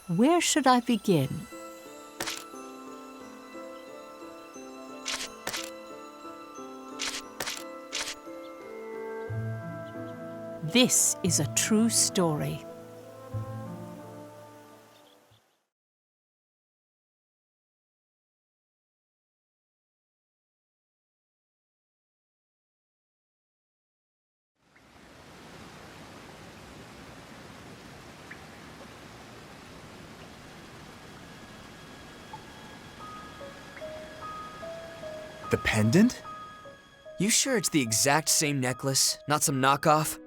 Where should I begin? This is a true story. The pendant? You sure it's the exact same necklace, not some knockoff?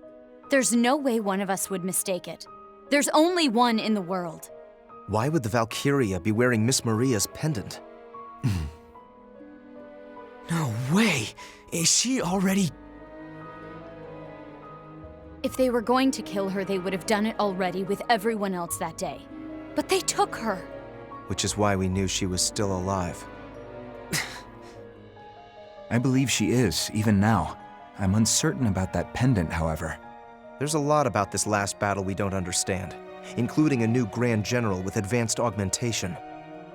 There's no way one of us would mistake it. There's only one in the world. Why would the Valkyria be wearing Miss Maria's pendant? No way! Is she already... If they were going to kill her, they would have done it already with everyone else that day. But they took her. Which is why we knew she was still alive. I believe she is, even now. I'm uncertain about that pendant, however. There's a lot about this last battle we don't understand, including a new Grand General with advanced augmentation.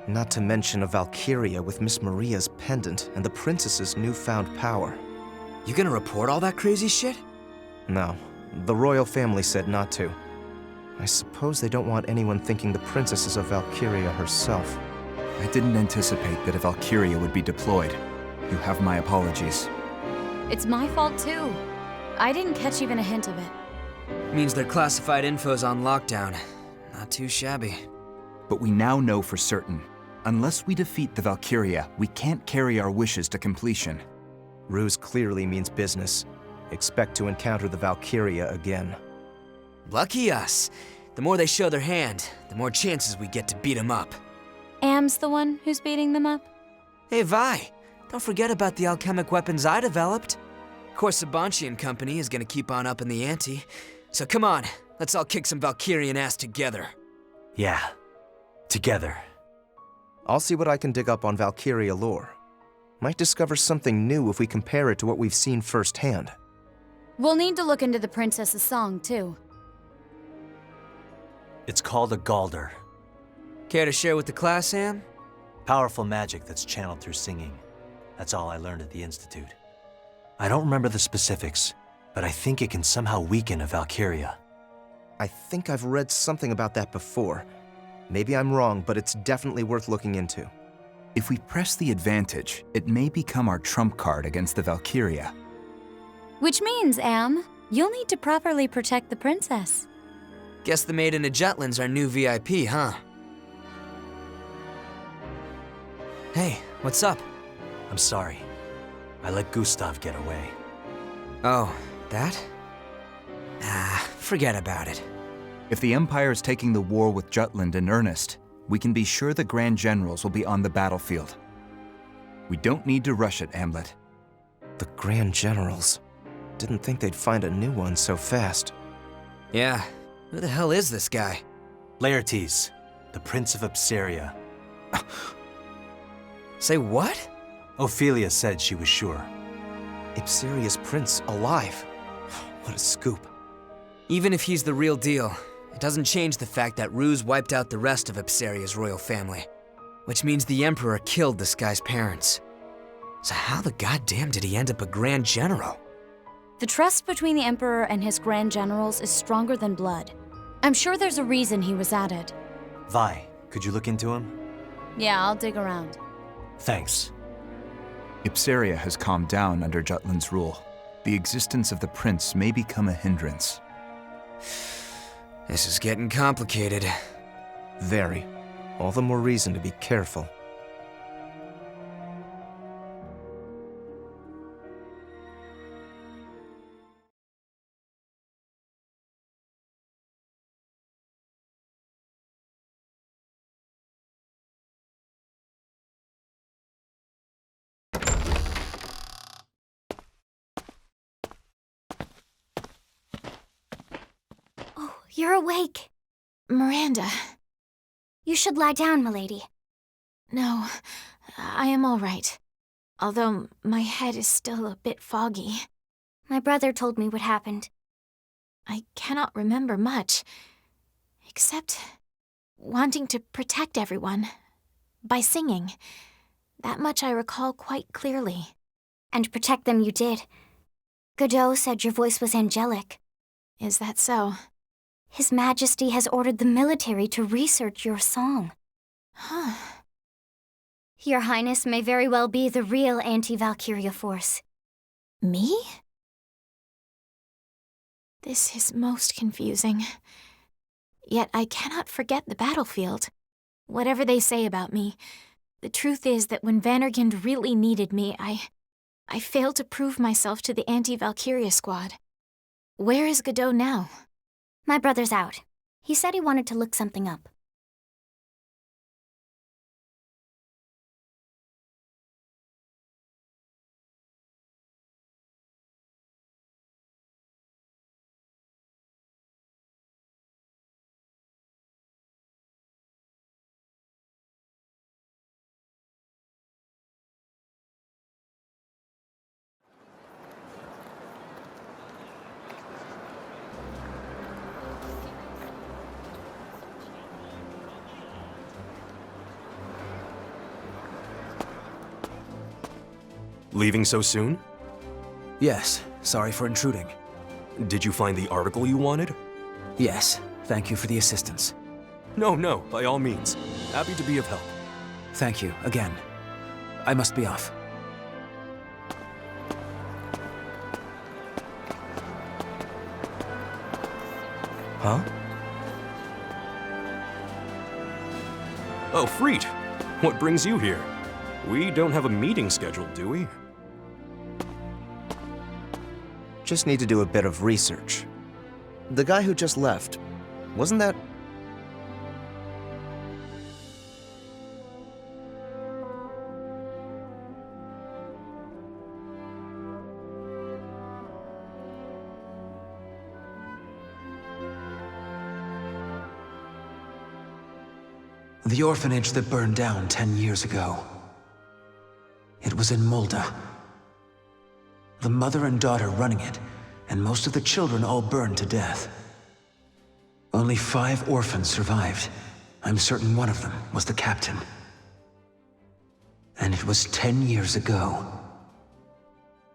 Not to mention a Valkyria with Miss Maria's pendant and the princess's newfound power. You gonna report all that crazy shit? No, the royal family said not to. I suppose they don't want anyone thinking the princess is a Valkyria herself. I didn't anticipate that a Valkyria would be deployed. You have my apologies. It's my fault too. I didn't catch even a hint of it. Means their classified info's on lockdown. Not too shabby. But we now know for certain. Unless we defeat the Valkyria, we can't carry our wishes to completion. Ruse clearly means business. Expect to encounter the Valkyria again. Lucky us. The more they show their hand, the more chances we get to beat them up. Am's the one who's beating them up? Hey, Vi. Don't forget about the alchemic weapons I developed. Of course, Sabanchi and company is gonna keep on upping the ante. So come on, let's all kick some Valkyrian ass together. Yeah, together. I'll see what I can dig up on Valkyria lore. Might discover something new if we compare it to what we've seen firsthand. We'll need to look into the princess's song, too. It's called a Galder. Care to share with the class, Sam? Powerful magic that's channeled through singing. That's all I learned at the Institute. I don't remember the specifics, but I think it can somehow weaken a Valkyria. I think I've read something about that before. Maybe I'm wrong, but it's definitely worth looking into. If we press the advantage, it may become our trump card against the Valkyria. Which means, Am, you'll need to properly protect the princess. Guess the Maiden of Jutland's our new VIP, huh? Hey, what's up? I'm sorry. I let Gustav get away. Oh, that? Forget about it. If the Empire is taking the war with Jutland in earnest, we can be sure the Grand Generals will be on the battlefield. We don't need to rush it, Hamlet. The Grand Generals. Didn't think they'd find a new one so fast. Yeah, who the hell is this guy? Laertes, the Prince of Ipsaria. Say what? Ophelia said she was sure. Ipsaria's prince alive. What a scoop. Even if he's the real deal, it doesn't change the fact that Ruse wiped out the rest of Ipsaria's royal family. Which means the Emperor killed this guy's parents. So how the goddamn did he end up a Grand General? The trust between the Emperor and his Grand Generals is stronger than blood. I'm sure there's a reason he was added. Vi, could you look into him? Yeah, I'll dig around. Thanks. Ipsaria has calmed down under Jutland's rule. The existence of the prince may become a hindrance. This is getting complicated. Very. All the more reason to be careful. You're awake. Miranda. You should lie down, milady. No, I am all right. Although my head is still a bit foggy. My brother told me what happened. I cannot remember much. Except wanting to protect everyone. By singing. That much I recall quite clearly. And protect them you did. Godot said your voice was angelic. Is that so? His Majesty has ordered the military to research your song. Huh. Your Highness may very well be the real anti-Valkyria force. Me? This is most confusing. Yet I cannot forget the battlefield. Whatever they say about me, the truth is that when Vanderkind really needed me, I failed to prove myself to the anti-Valkyria squad. Where is Godot now? My brother's out. He said he wanted to look something up. Leaving so soon? Yes, sorry for intruding. Did you find the article you wanted? Yes, thank you for the assistance. No, by all means. Happy to be of help. Thank you, again. I must be off. Huh? Oh, Freet! What brings you here? We don't have a meeting scheduled, do we? Just need to do a bit of research. The guy who just left, wasn't that... The orphanage that burned down 10 years ago. It was in Molda. The mother and daughter running it, and most of the children all burned to death. Only 5 orphans survived. I'm certain one of them was the captain. And it was 10 years ago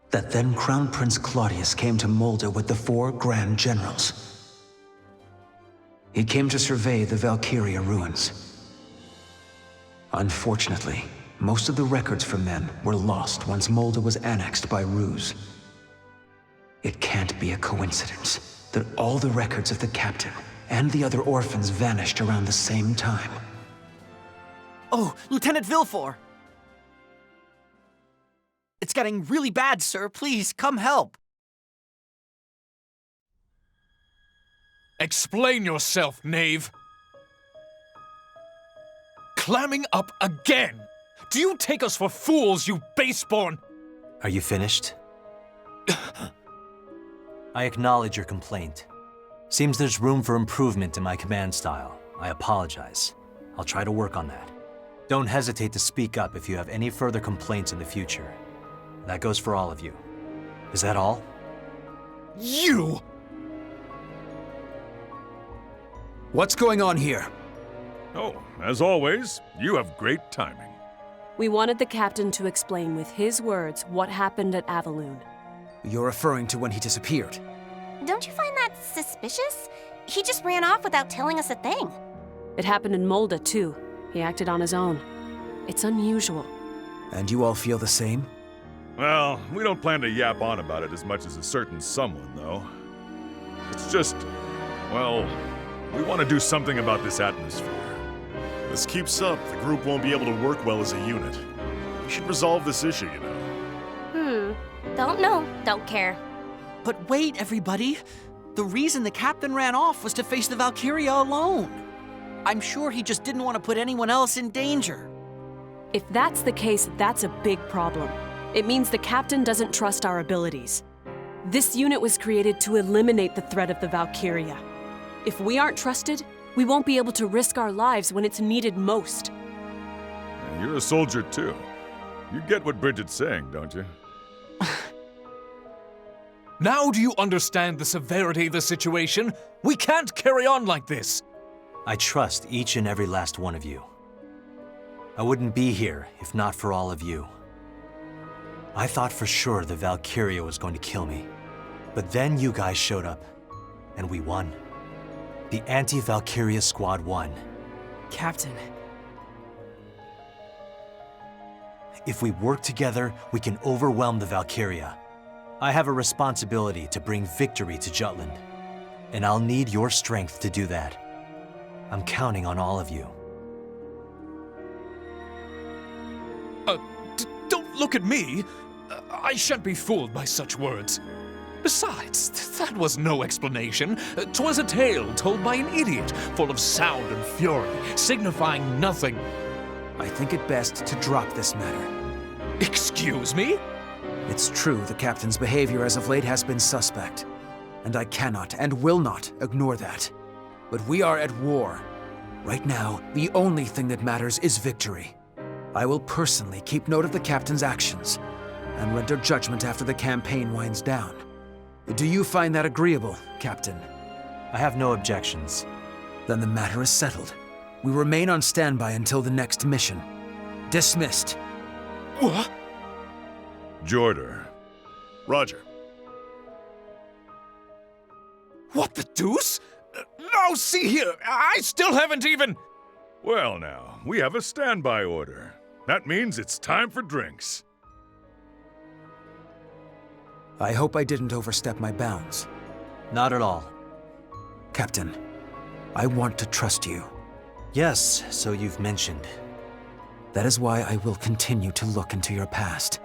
that then Crown Prince Claudius came to Molda with the 4 Grand Generals. He came to survey the Valkyria ruins. Unfortunately, most of the records from then were lost once Molda was annexed by Ruse. It can't be a coincidence that all the records of the captain and the other orphans vanished around the same time. Oh, Lieutenant Villefort! It's getting really bad, sir. Please, come help. Explain yourself, knave. Clamming up again! Do you take us for fools, you baseborn? Are you finished? I acknowledge your complaint. Seems there's room for improvement in my command style. I apologize. I'll try to work on that. Don't hesitate to speak up if you have any further complaints in the future. That goes for all of you. Is that all? You! What's going on here? Oh, as always, you have great timing. We wanted the captain to explain with his words what happened at Avaloon. You're referring to when he disappeared. Don't you find that suspicious? He just ran off without telling us a thing. It happened in Molda, too. He acted on his own. It's unusual. And you all feel the same? Well, we don't plan to yap on about it as much as a certain someone, though. It's just, well, we want to do something about this atmosphere. This keeps up, the group won't be able to work well as a unit. We should resolve this issue, you know. Don't know, don't care. But wait, everybody. The reason the captain ran off was to face the Valkyria alone. I'm sure he just didn't want to put anyone else in danger. If that's the case, that's a big problem. It means the captain doesn't trust our abilities. This unit was created to eliminate the threat of the Valkyria. If we aren't trusted, we won't be able to risk our lives when it's needed most. And you're a soldier, too. You get what Bridget's saying, don't you? Now do you understand the severity of the situation? We can't carry on like this. I trust each and every last one of you. I wouldn't be here if not for all of you. I thought for sure the Valkyria was going to kill me. But then you guys showed up, and we won. The anti-Valkyria squad won. Captain. If we work together, we can overwhelm the Valkyria. I have a responsibility to bring victory to Jutland, and I'll need your strength to do that. I'm counting on all of you. Don't look at me! I shan't be fooled by such words. Besides, that was no explanation. 'Twas a tale told by an idiot, full of sound and fury, signifying nothing. I think it best to drop this matter. Excuse me? It's true the captain's behavior as of late has been suspect, and I cannot and will not ignore that. But we are at war. Right now, the only thing that matters is victory. I will personally keep note of the captain's actions and render judgment after the campaign winds down. Do you find that agreeable, Captain? I have no objections. Then the matter is settled. We remain on standby until the next mission. Dismissed. What? Jorder. Roger. What the deuce? No, see here, I still haven't even... Well now, we have a standby order. That means it's time for drinks. I hope I didn't overstep my bounds. Not at all. Captain, I want to trust you. Yes, so you've mentioned. That is why I will continue to look into your past.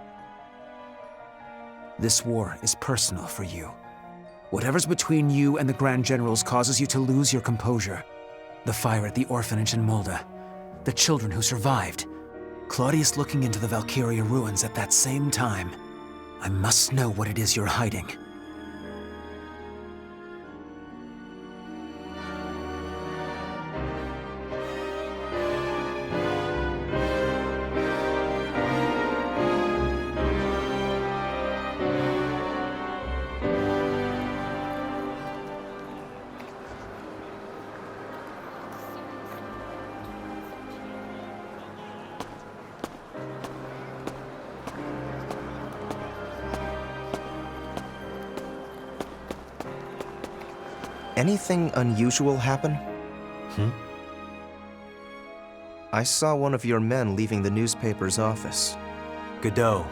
This war is personal for you. Whatever's between you and the Grand Generals causes you to lose your composure. The fire at the orphanage in Molda, the children who survived, Claudius looking into the Valkyria ruins at that same time. I must know what it is you're hiding. Anything unusual happen? I saw one of your men leaving the newspaper's office. Godot.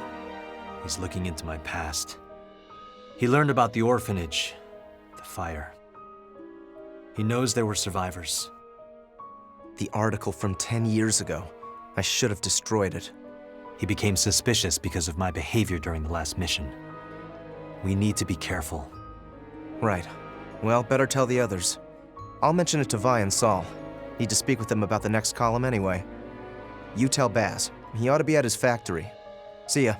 He's looking into my past. He learned about the orphanage, the fire. He knows there were survivors. The article from 10 years ago. I should have destroyed it. He became suspicious because of my behavior during the last mission. We need to be careful. Right. Well, better tell the others. I'll mention it to Vi and Saul. Need to speak with them about the next column anyway. You tell Baz. He ought to be at his factory. See ya.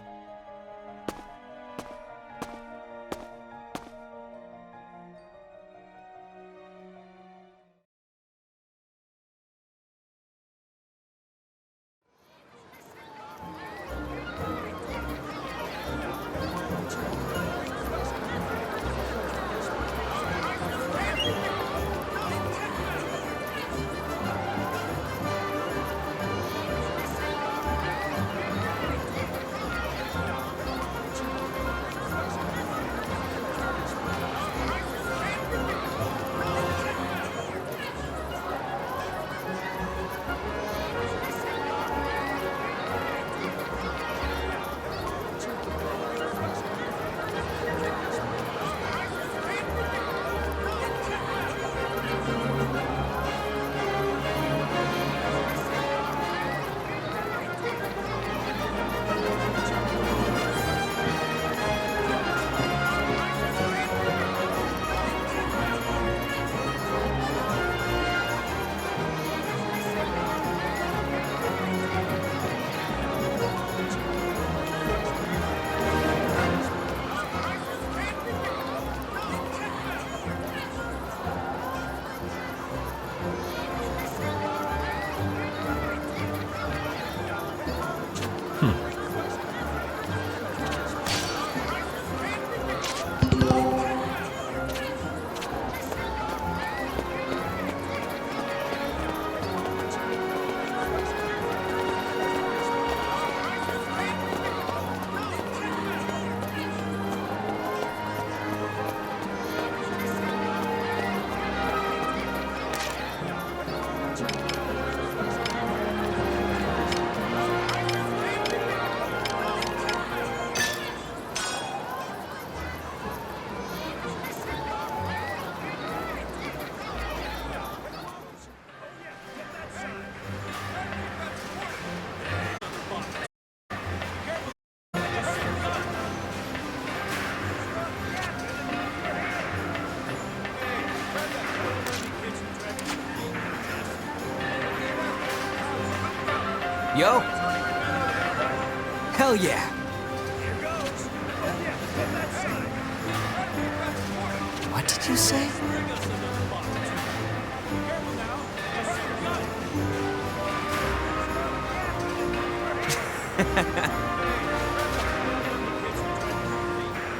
Yo! Hell yeah! What did you say?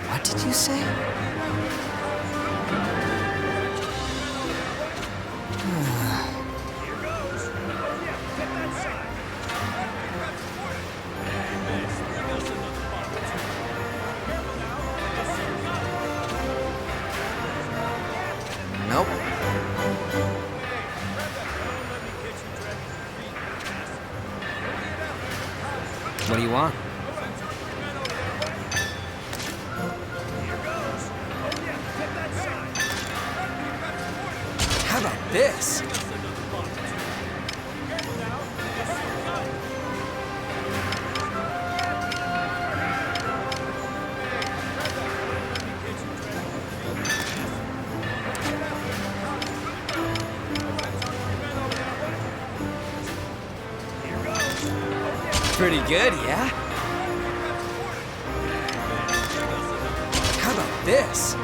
What did you say? Nope. What do you want? How about this? Pretty good, yeah? How about this?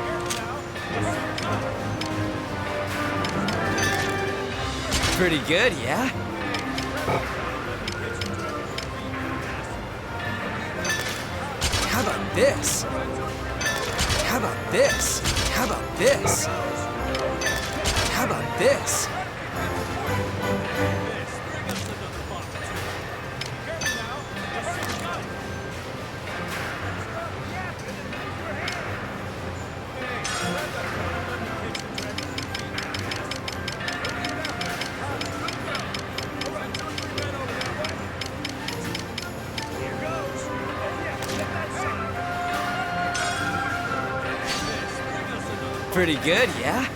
Pretty good, yeah? How about this? How about this? How about this? How about this? Pretty good, yeah?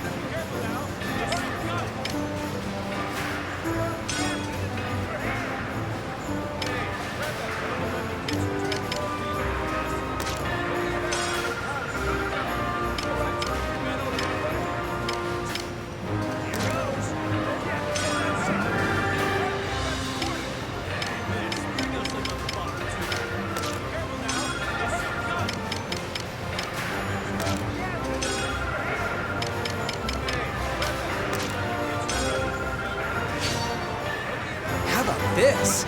This.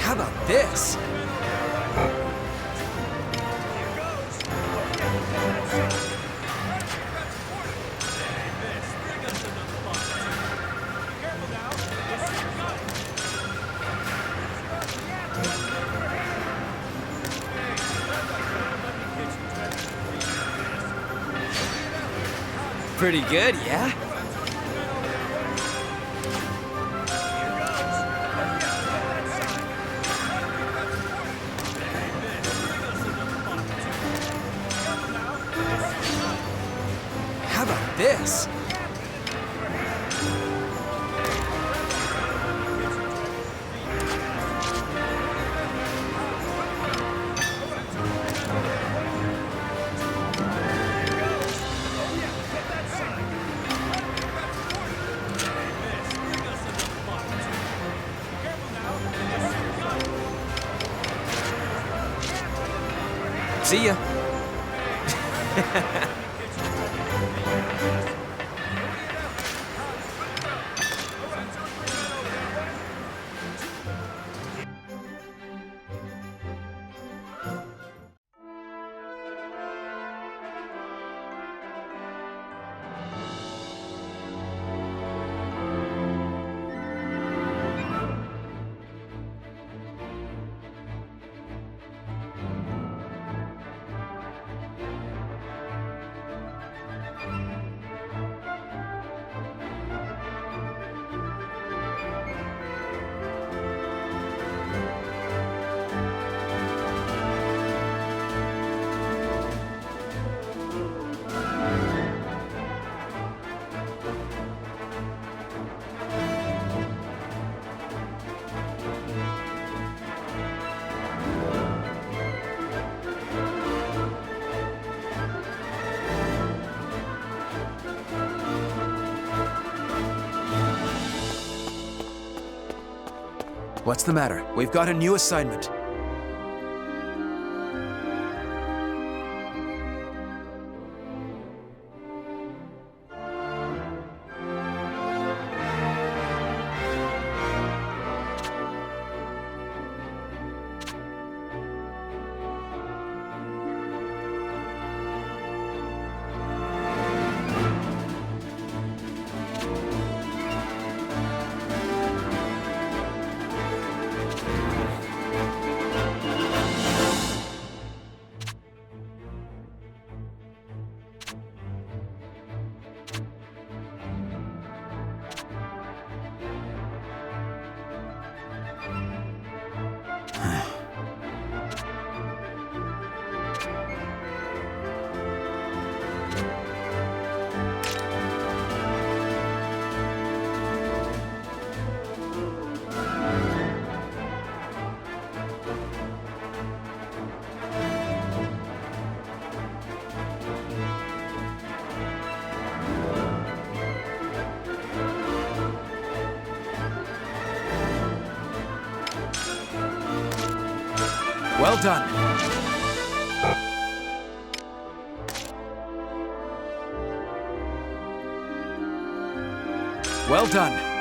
How about this? Pretty good, yeah? How about this? See ya. What's the matter? We've got a new assignment. Well done. Well done.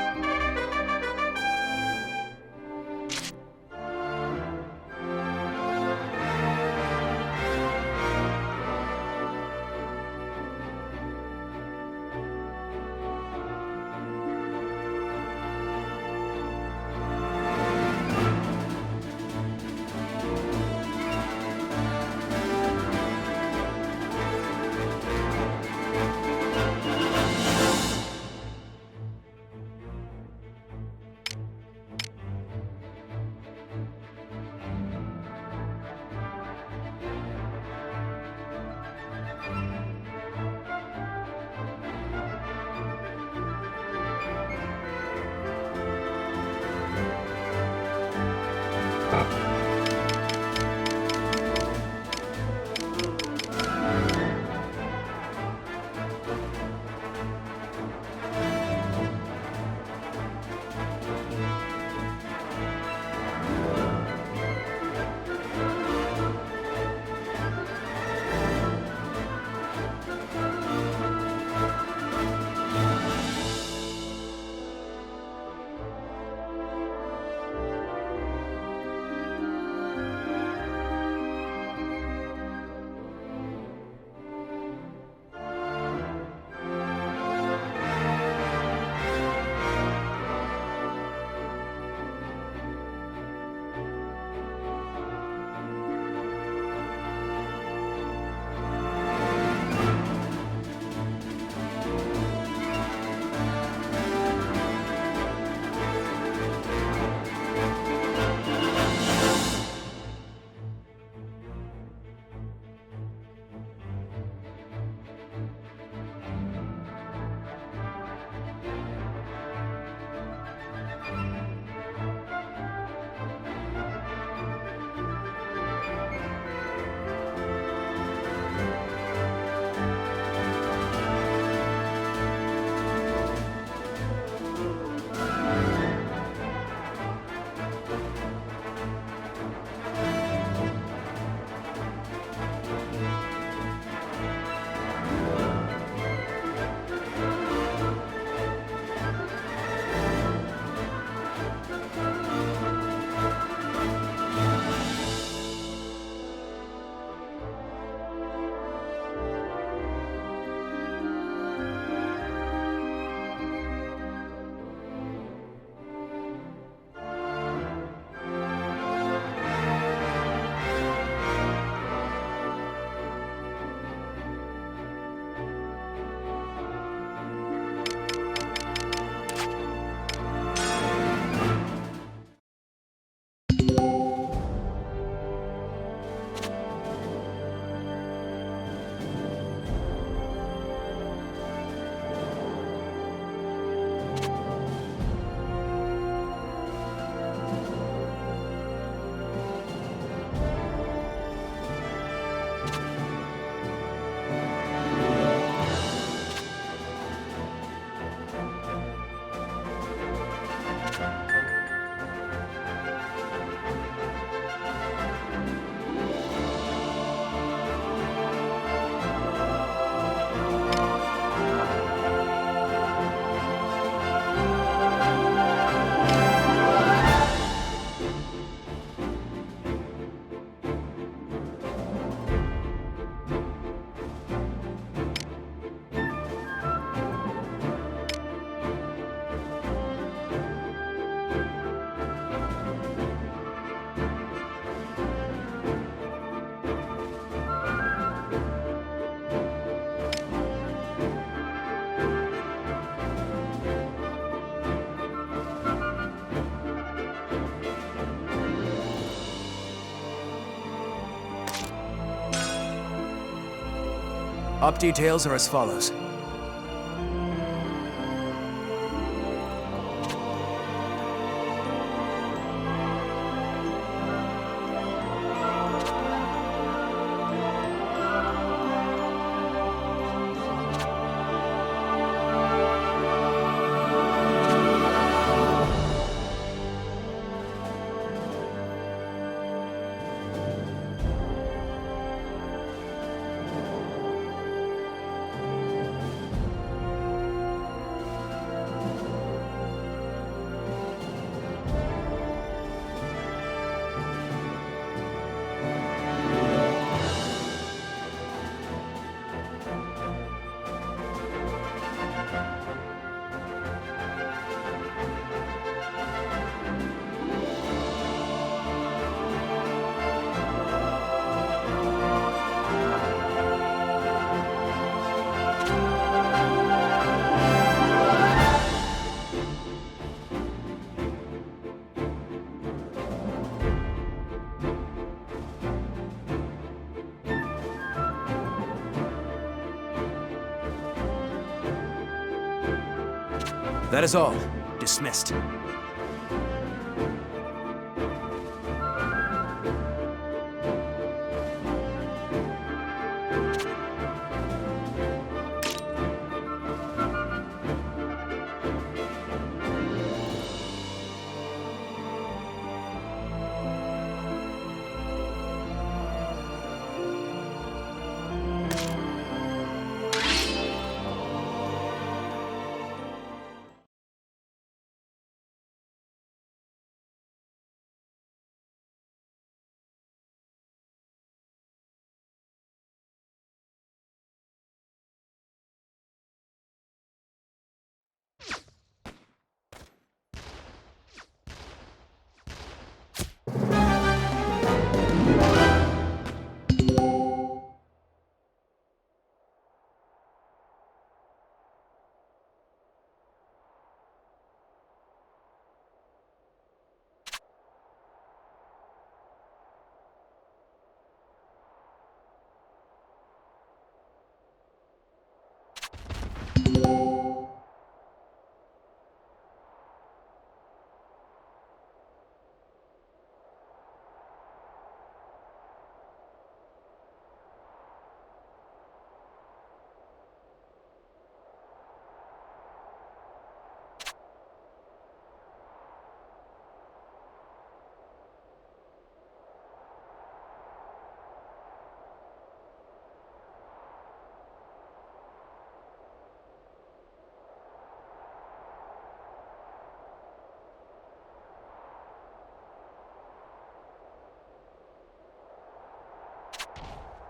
Op details are as follows. That is all. Dismissed.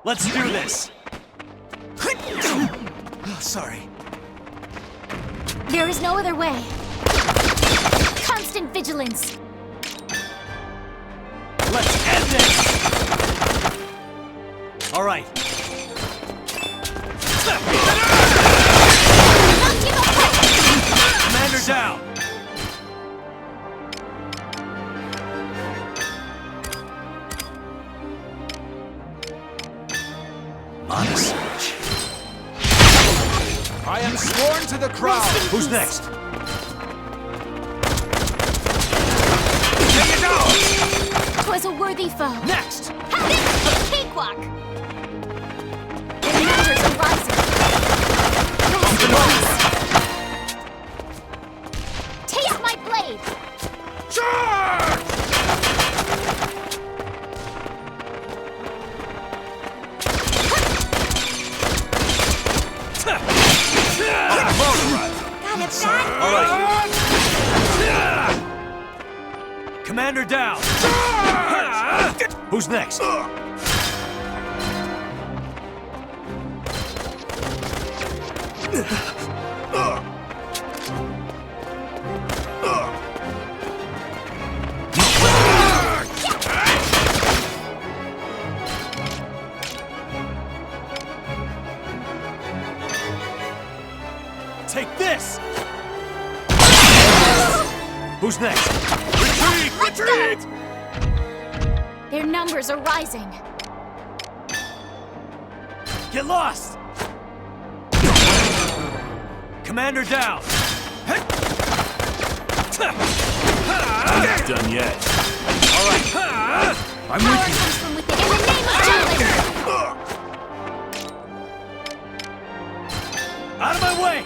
Let's do this! Sorry. There is no other way. Constant vigilance. Let's end this! All right. Commander down! I am sworn to the crown! Who's next? Take it down! 'Twas a worthy foe. Next! Have it! Cakewalk! The numbers are rising. Rest in peace. Taste my blade! Charge! All right. Commander down! Who's next? Take this! Who's next? Retreat! Retreat! Their numbers are rising. Get lost! Commander down! I'm not done yet. All right. I'm Power with you. comes from within. In the name of Jupiter! Out of my way!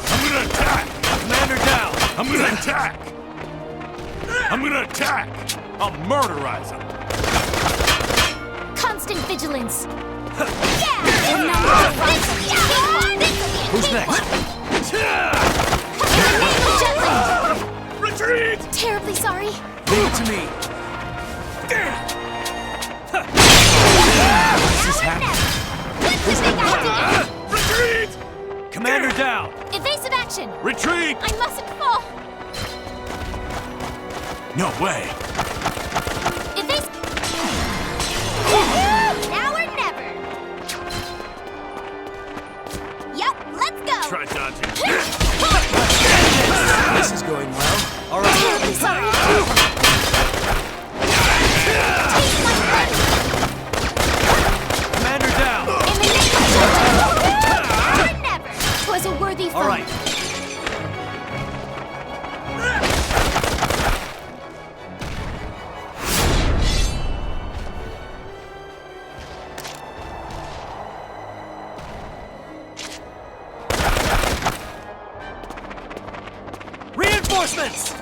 I'm gonna attack! Commander down! I'm gonna attack! I'm gonna attack! I'll murderize him! Constant vigilance. Who's next? Retreat! Terribly sorry. Leave it to me. This is happening. What's the big idea? Retreat! Commander down! Evasive action. Retreat! I mustn't fall. No way! Evasive. Now or never. Yup, let's go. Try dodging. This is going well. All right. Terribly sorry. Commander down! In the name of Jupiter. Now or never. 'Twas a worthy fight. All right. Reinforcements!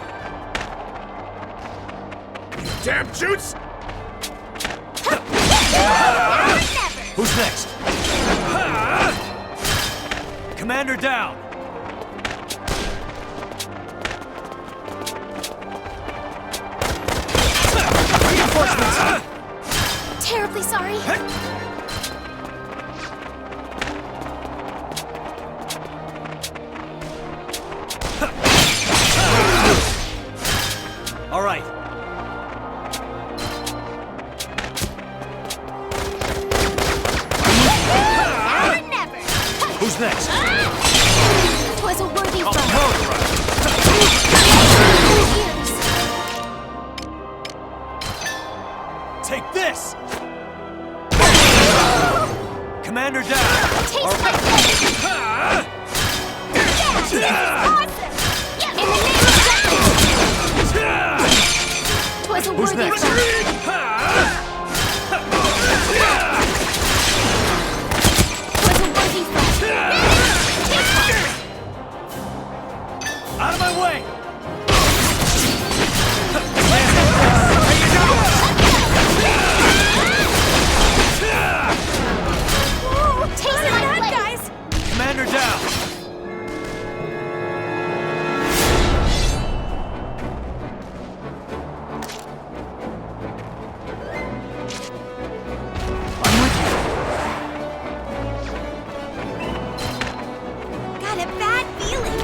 You damn shoots! Who's next? Commander down! Reinforcements! Terribly sorry. All right. Now or never. Who's next? 'Twas a worthy I'll fight. murderize. Take this! Commander down! Taste my flesh. This is awesome. In the name of justice. 'Twas a Who's worthy next? fight. 'Twas a worthy fight. Out of my way! Ooh, taste my flesh. Guys. Commander down! I'm with you. Got a bad feeling.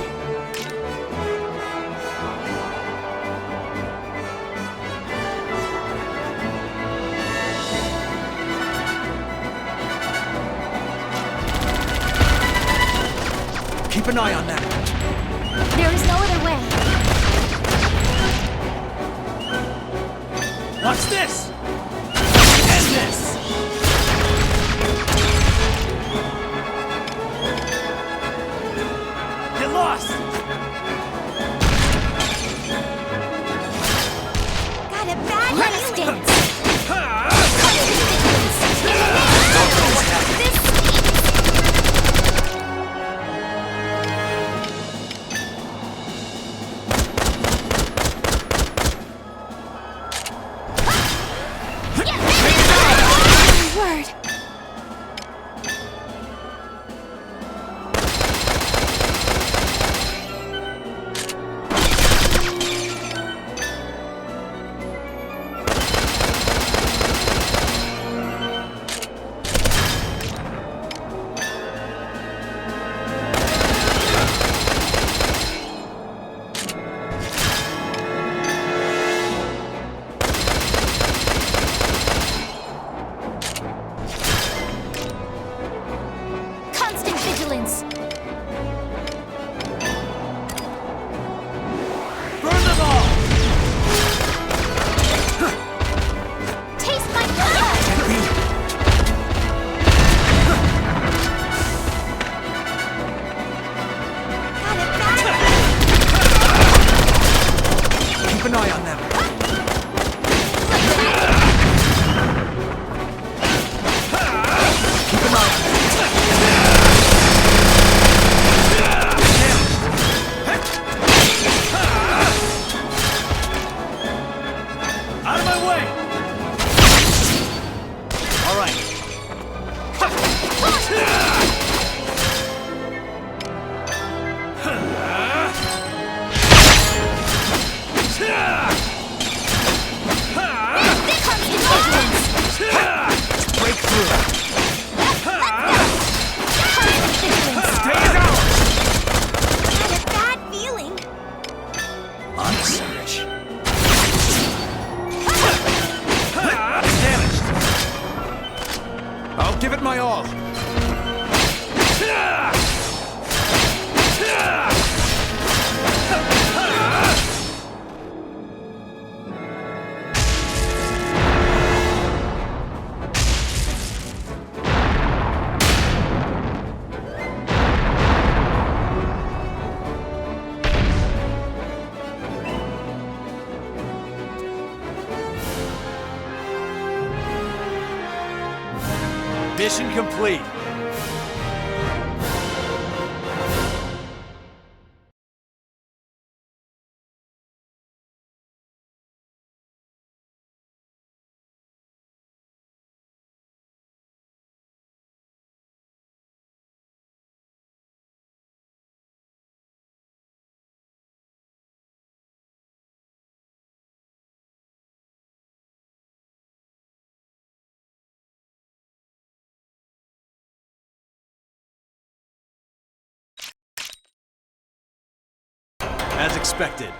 Keep an eye on them. There is no other way. Watch this! And this! Get lost! Got a bad feeling. Resistance. Word. Constant vigilance. Burn them all! Taste my blood. Mission complete. As expected.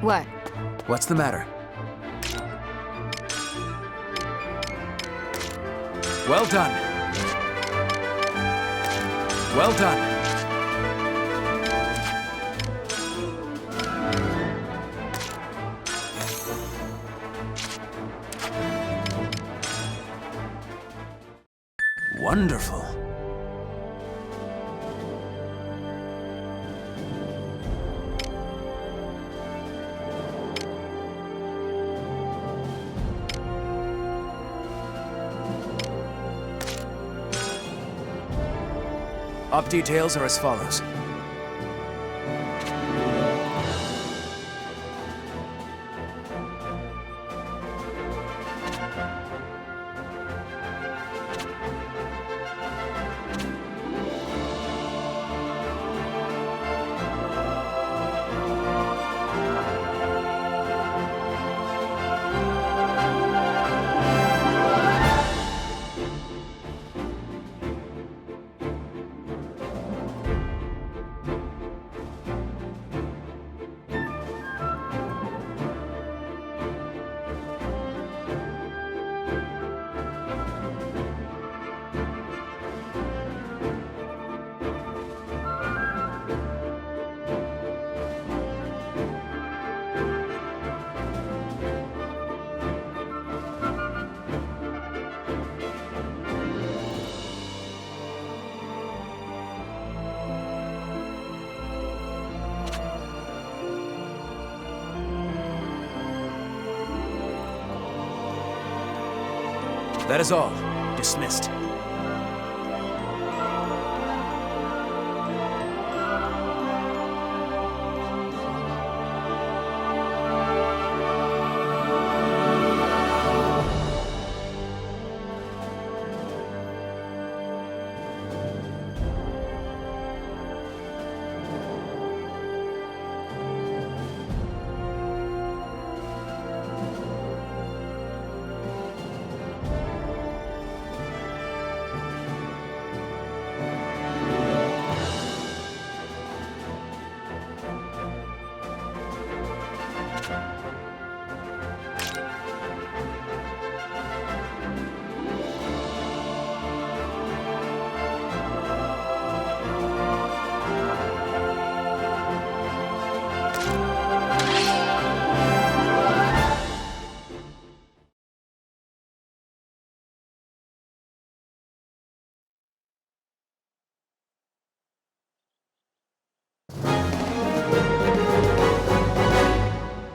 What? What's the matter? Well done. Well done. Wonderful. Op details are as follows. That is all. Dismissed.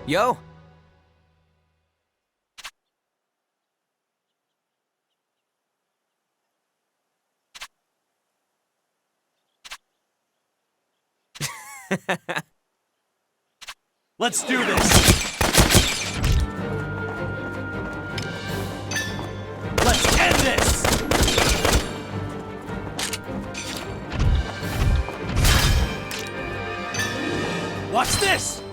Yo! Let's do this! Let's end this! Watch this!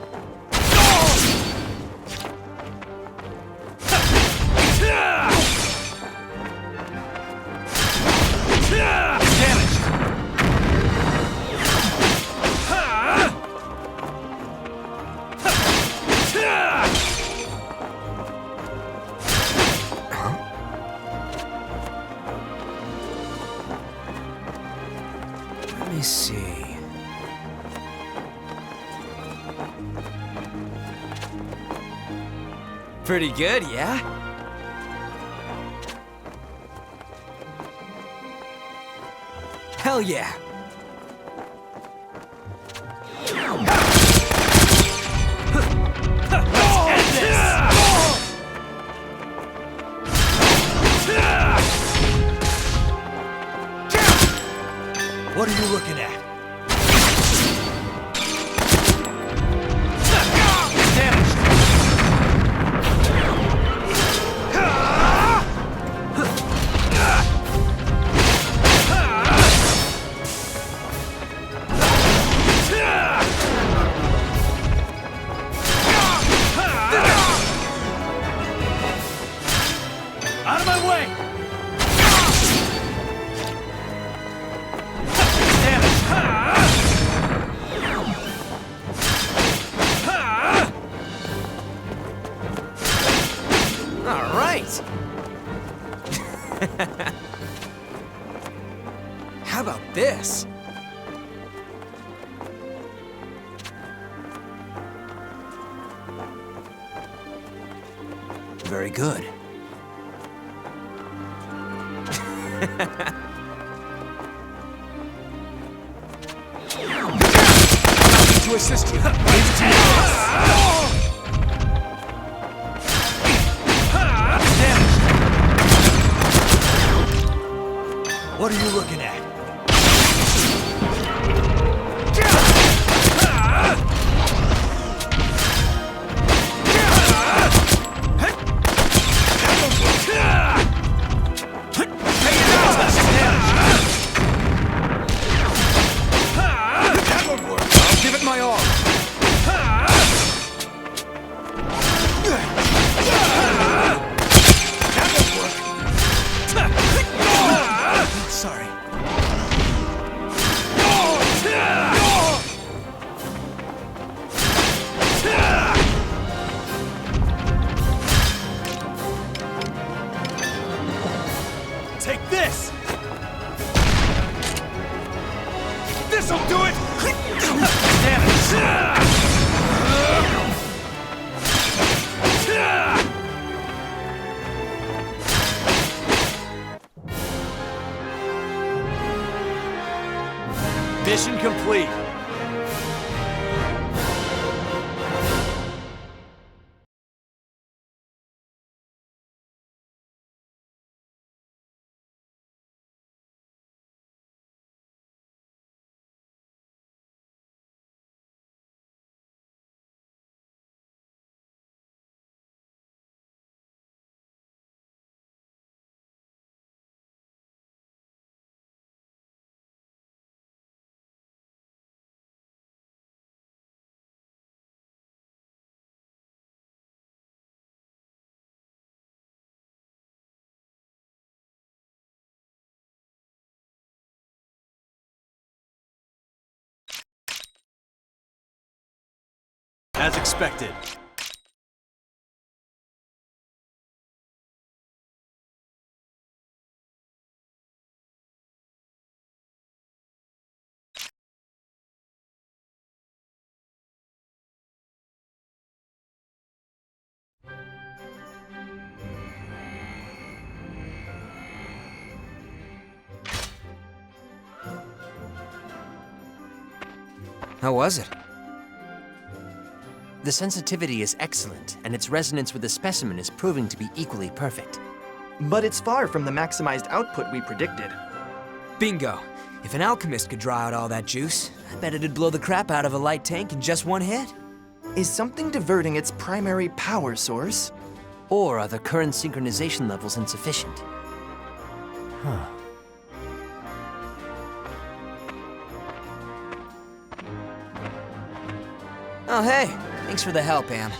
Pretty good, yeah? Hell yeah! What are you looking at? Out of my way! All right! How about this? Very good. To assist you. What are you looking at? I'll give it my all. Sorry. Take this! This'll do it! Damn it! Mission complete. As expected. How was it? The sensitivity is excellent, and its resonance with the specimen is proving to be equally perfect. But it's far from the maximized output we predicted. Bingo! If an alchemist could draw out all that juice, I bet it'd blow the crap out of a light tank in just one hit. Is something diverting its primary power source? Or are the current synchronization levels insufficient? Huh. Oh hey, thanks for the help, Am.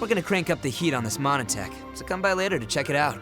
We're gonna crank up the heat on this monotech, so come by later to check it out.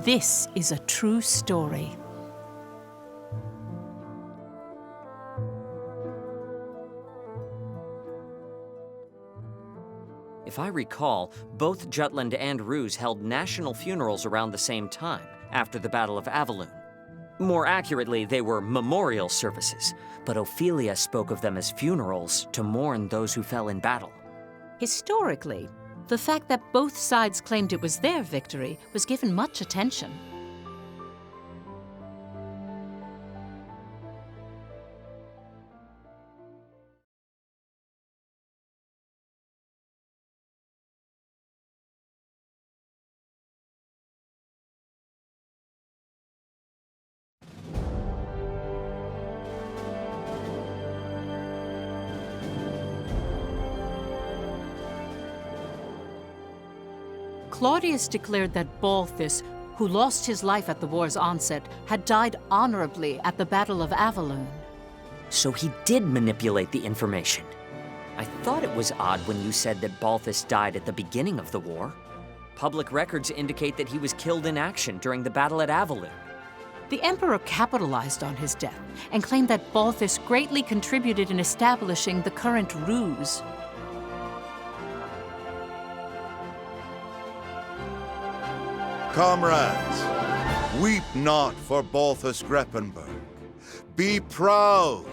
This is a true story. If I recall, both Jutland and Ruse held national funerals around the same time, after the Battle of Avaloon. More accurately, they were memorial services, but Ophelia spoke of them as funerals to mourn those who fell in battle. Historically, the fact that both sides claimed it was their victory was given much attention. Claudius declared that Balthus, who lost his life at the war's onset, had died honorably at the Battle of Avaloon. So he did manipulate the information. I thought it was odd when you said that Balthus died at the beginning of the war. Public records indicate that he was killed in action during the battle at Avaloon. The Emperor capitalized on his death and claimed that Balthus greatly contributed in establishing the current Ruse. Comrades, weep not for Balthus Greppenberg. Be proud.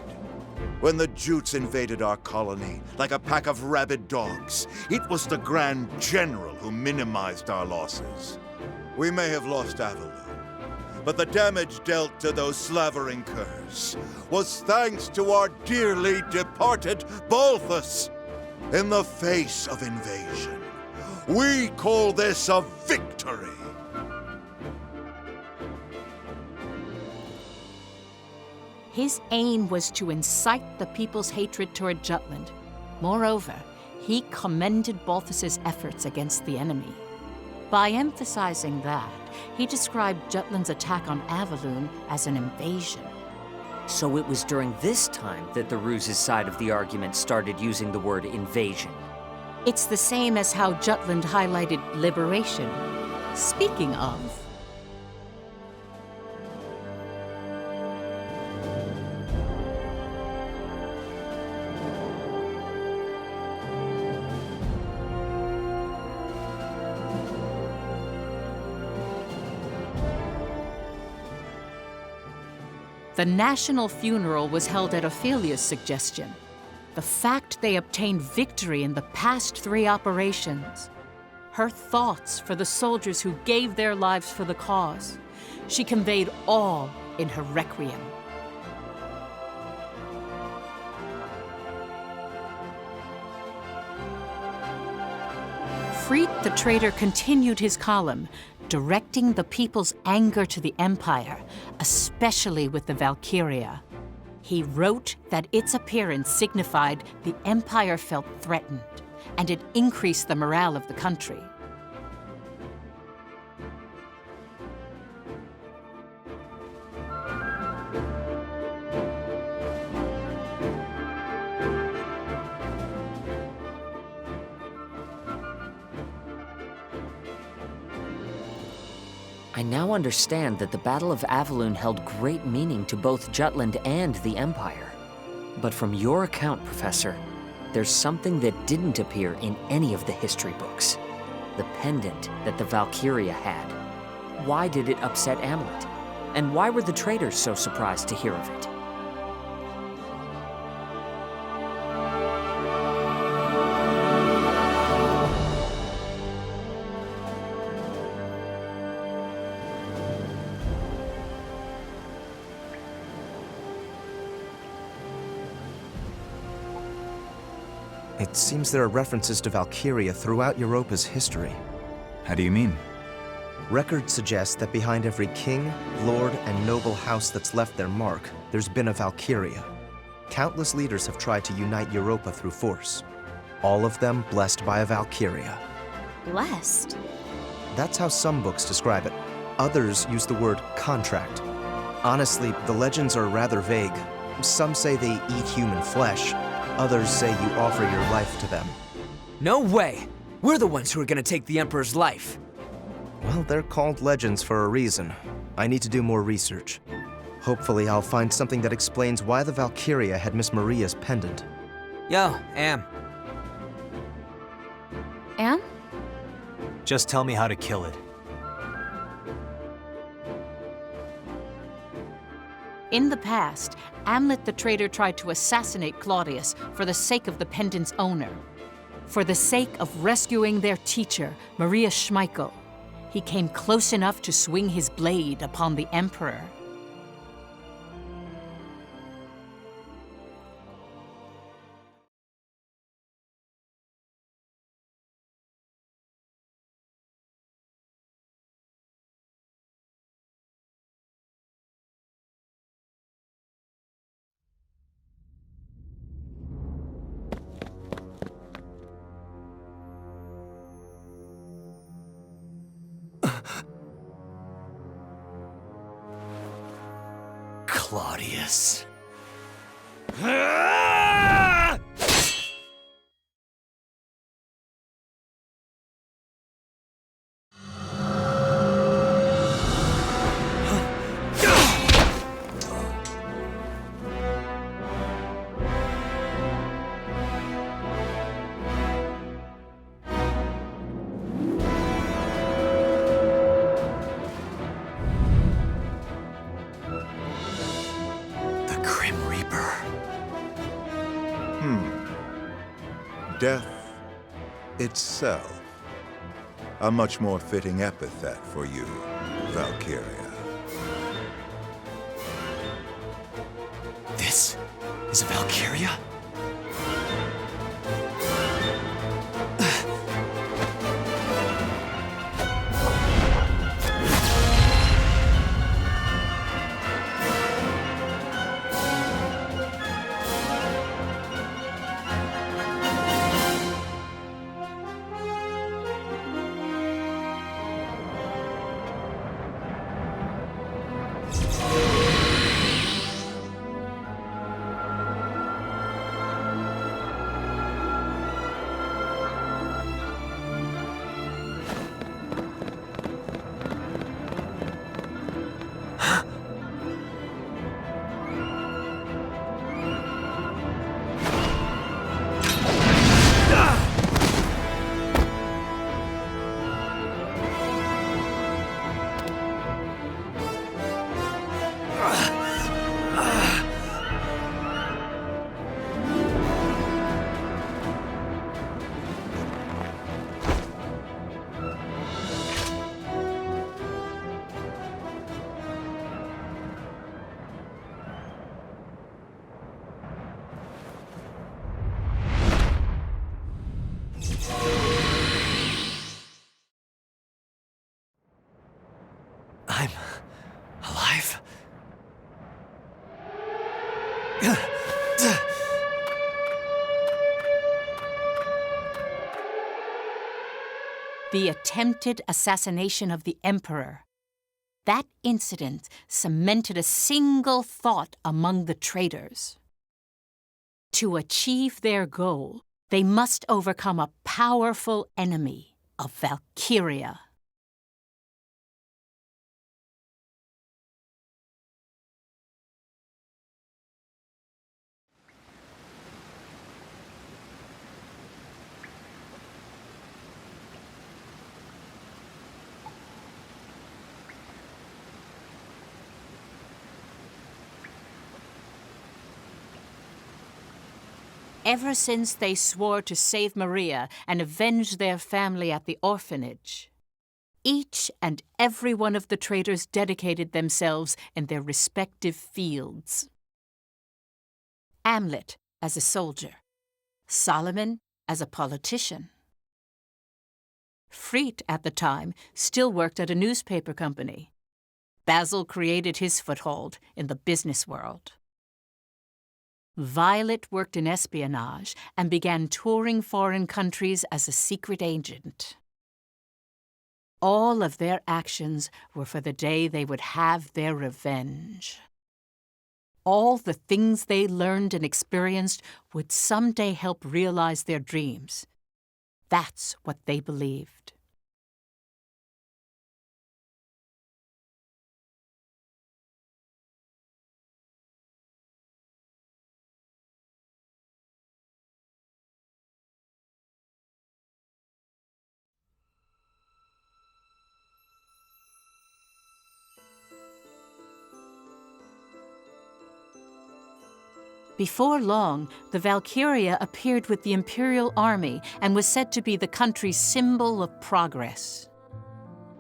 When the Jutes invaded our colony like a pack of rabid dogs, it was the Grand General who minimized our losses. We may have lost Avaloon, but the damage dealt to those slavering curs was thanks to our dearly departed Balthus. In the face of invasion, we call this a victory. His aim was to incite the people's hatred toward Jutland. Moreover, he commended Balthus's efforts against the enemy. By emphasizing that, he described Jutland's attack on Avaloon as an invasion. So it was during this time that the Ruse's side of the argument started using the word invasion. It's the same as how Jutland highlighted liberation. Speaking of, the national funeral was held at Ophelia's suggestion. The fact they obtained victory in the past 3 operations. Her thoughts for the soldiers who gave their lives for the cause. She conveyed all in her requiem. Freit the traitor continued his column, directing the people's anger to the Empire, especially with the Valkyria. He wrote that its appearance signified the Empire felt threatened, and it increased the morale of the country. I now understand that the Battle of Avaloon held great meaning to both Jutland and the Empire. But from your account, Professor, there's something that didn't appear in any of the history books. The pendant that the Valkyria had. Why did it upset Amlet? And why were the traitors so surprised to hear of it? It seems there are references to Valkyria throughout Europa's history. How do you mean? Records suggest that behind every king, lord, and noble house that's left their mark, there's been a Valkyria. Countless leaders have tried to unite Europa through force. All of them blessed by a Valkyria. Blessed? That's how some books describe it. Others use the word contract. Honestly, the legends are rather vague. Some say they eat human flesh. Others say you offer your life to them. No way! We're the ones who are gonna take the Emperor's life. Well, they're called legends for a reason. I need to do more research. Hopefully I'll find something that explains why the Valkyria had Miss Maria's pendant. Yo, Am. Am? Just tell me how to kill it. In the past, Amlet the traitor tried to assassinate Claudius for the sake of the pendant's owner. For the sake of rescuing their teacher, Maria Schmeichel, he came close enough to swing his blade upon the Emperor. Claudius. Death itself. A much more fitting epithet for you, Valkyria. This is a Valkyria? I'm alive? The attempted assassination of the Emperor. That incident cemented a single thought among the traitors. To achieve their goal, they must overcome a powerful enemy, a Valkyria. Ever since they swore to save Maria and avenge their family at the orphanage, each and every one of the traitors dedicated themselves in their respective fields. Amlet as a soldier, Solomon as a politician. Freit at the time still worked at a newspaper company. Basil created his foothold in the business world. Violet worked in espionage and began touring foreign countries as a secret agent. All of their actions were for the day they would have their revenge. All the things they learned and experienced would someday help realize their dreams. That's what they believed. Before long, the Valkyria appeared with the Imperial army and was said to be the country's symbol of progress.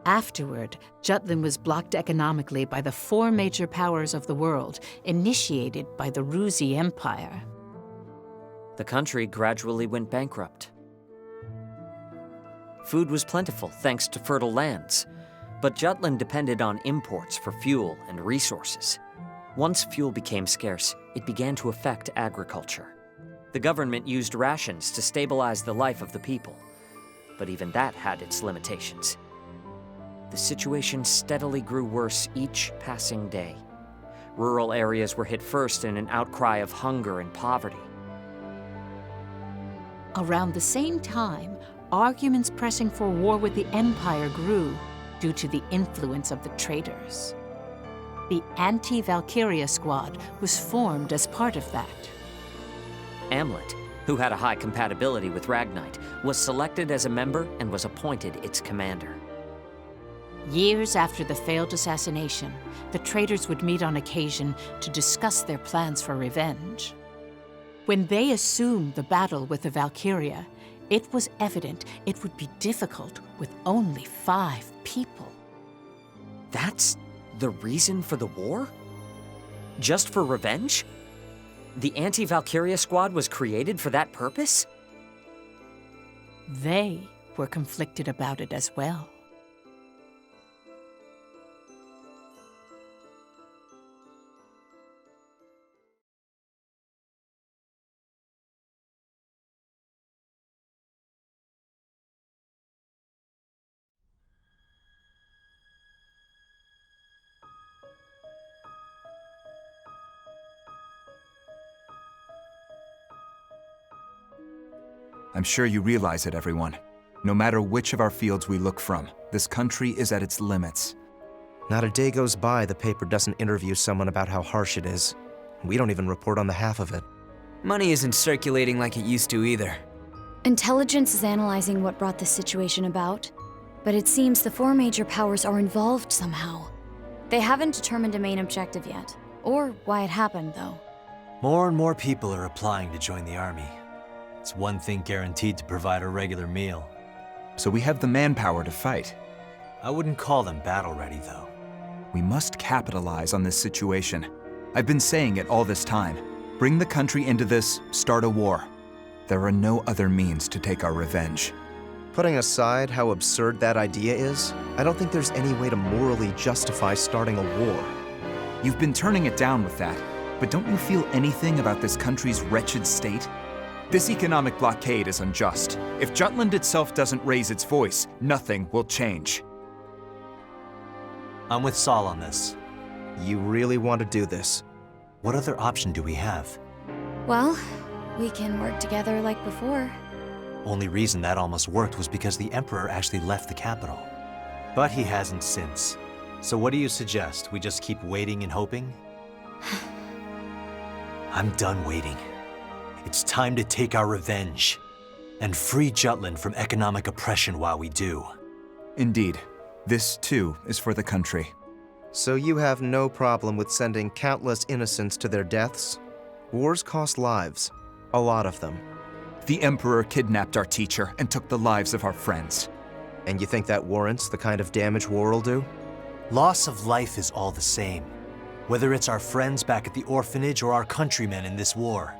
Afterward, Jutland was blocked economically by the 4 major powers of the world, initiated by the Ruzi Empire. The country gradually went bankrupt. Food was plentiful thanks to fertile lands, but Jutland depended on imports for fuel and resources. Once fuel became scarce, it began to affect agriculture. The government used rations to stabilize the life of the people, but even that had its limitations. The situation steadily grew worse each passing day. Rural areas were hit first in an outcry of hunger and poverty. Around the same time, arguments pressing for war with the Empire grew due to the influence of the traitors. The Anti-Valkyria Squad was formed as part of that. Amlet, who had a high compatibility with Ragnite, was selected as a member and was appointed its commander. Years after the failed assassination, the traitors would meet on occasion to discuss their plans for revenge. When they assumed the battle with the Valkyria, it was evident it would be difficult with only 5 people. That's the reason for the war? Just for revenge? The Anti-Valkyria Squad was created for that purpose? They were conflicted about it as well. I'm sure you realize it, everyone. No matter which of our fields we look from, this country is at its limits. Not a day goes by the paper doesn't interview someone about how harsh it is. We don't even report on the half of it. Money isn't circulating like it used to either. Intelligence is analyzing what brought this situation about, but it seems the 4 major powers are involved somehow. They haven't determined a main objective yet, or why it happened, though. More and more people are applying to join the army. It's one thing guaranteed to provide a regular meal. So we have the manpower to fight. I wouldn't call them battle-ready, though. We must capitalize on this situation. I've been saying it all this time. Bring the country into this, start a war. There are no other means to take our revenge. Putting aside how absurd that idea is, I don't think there's any way to morally justify starting a war. You've been turning it down with that, but don't you feel anything about this country's wretched state? This economic blockade is unjust. If Jutland itself doesn't raise its voice, nothing will change. I'm with Saul on this. You really want to do this? What other option do we have? Well, we can work together like before. Only reason that almost worked was because the Emperor actually left the capital. But he hasn't since. So what do you suggest? We just keep waiting and hoping? I'm done waiting. It's time to take our revenge and free Jutland from economic oppression while we do. Indeed. This, too, is for the country. So you have no problem with sending countless innocents to their deaths? Wars cost lives. A lot of them. The Emperor kidnapped our teacher and took the lives of our friends. And you think that warrants the kind of damage war will do? Loss of life is all the same, whether it's our friends back at the orphanage or our countrymen in this war.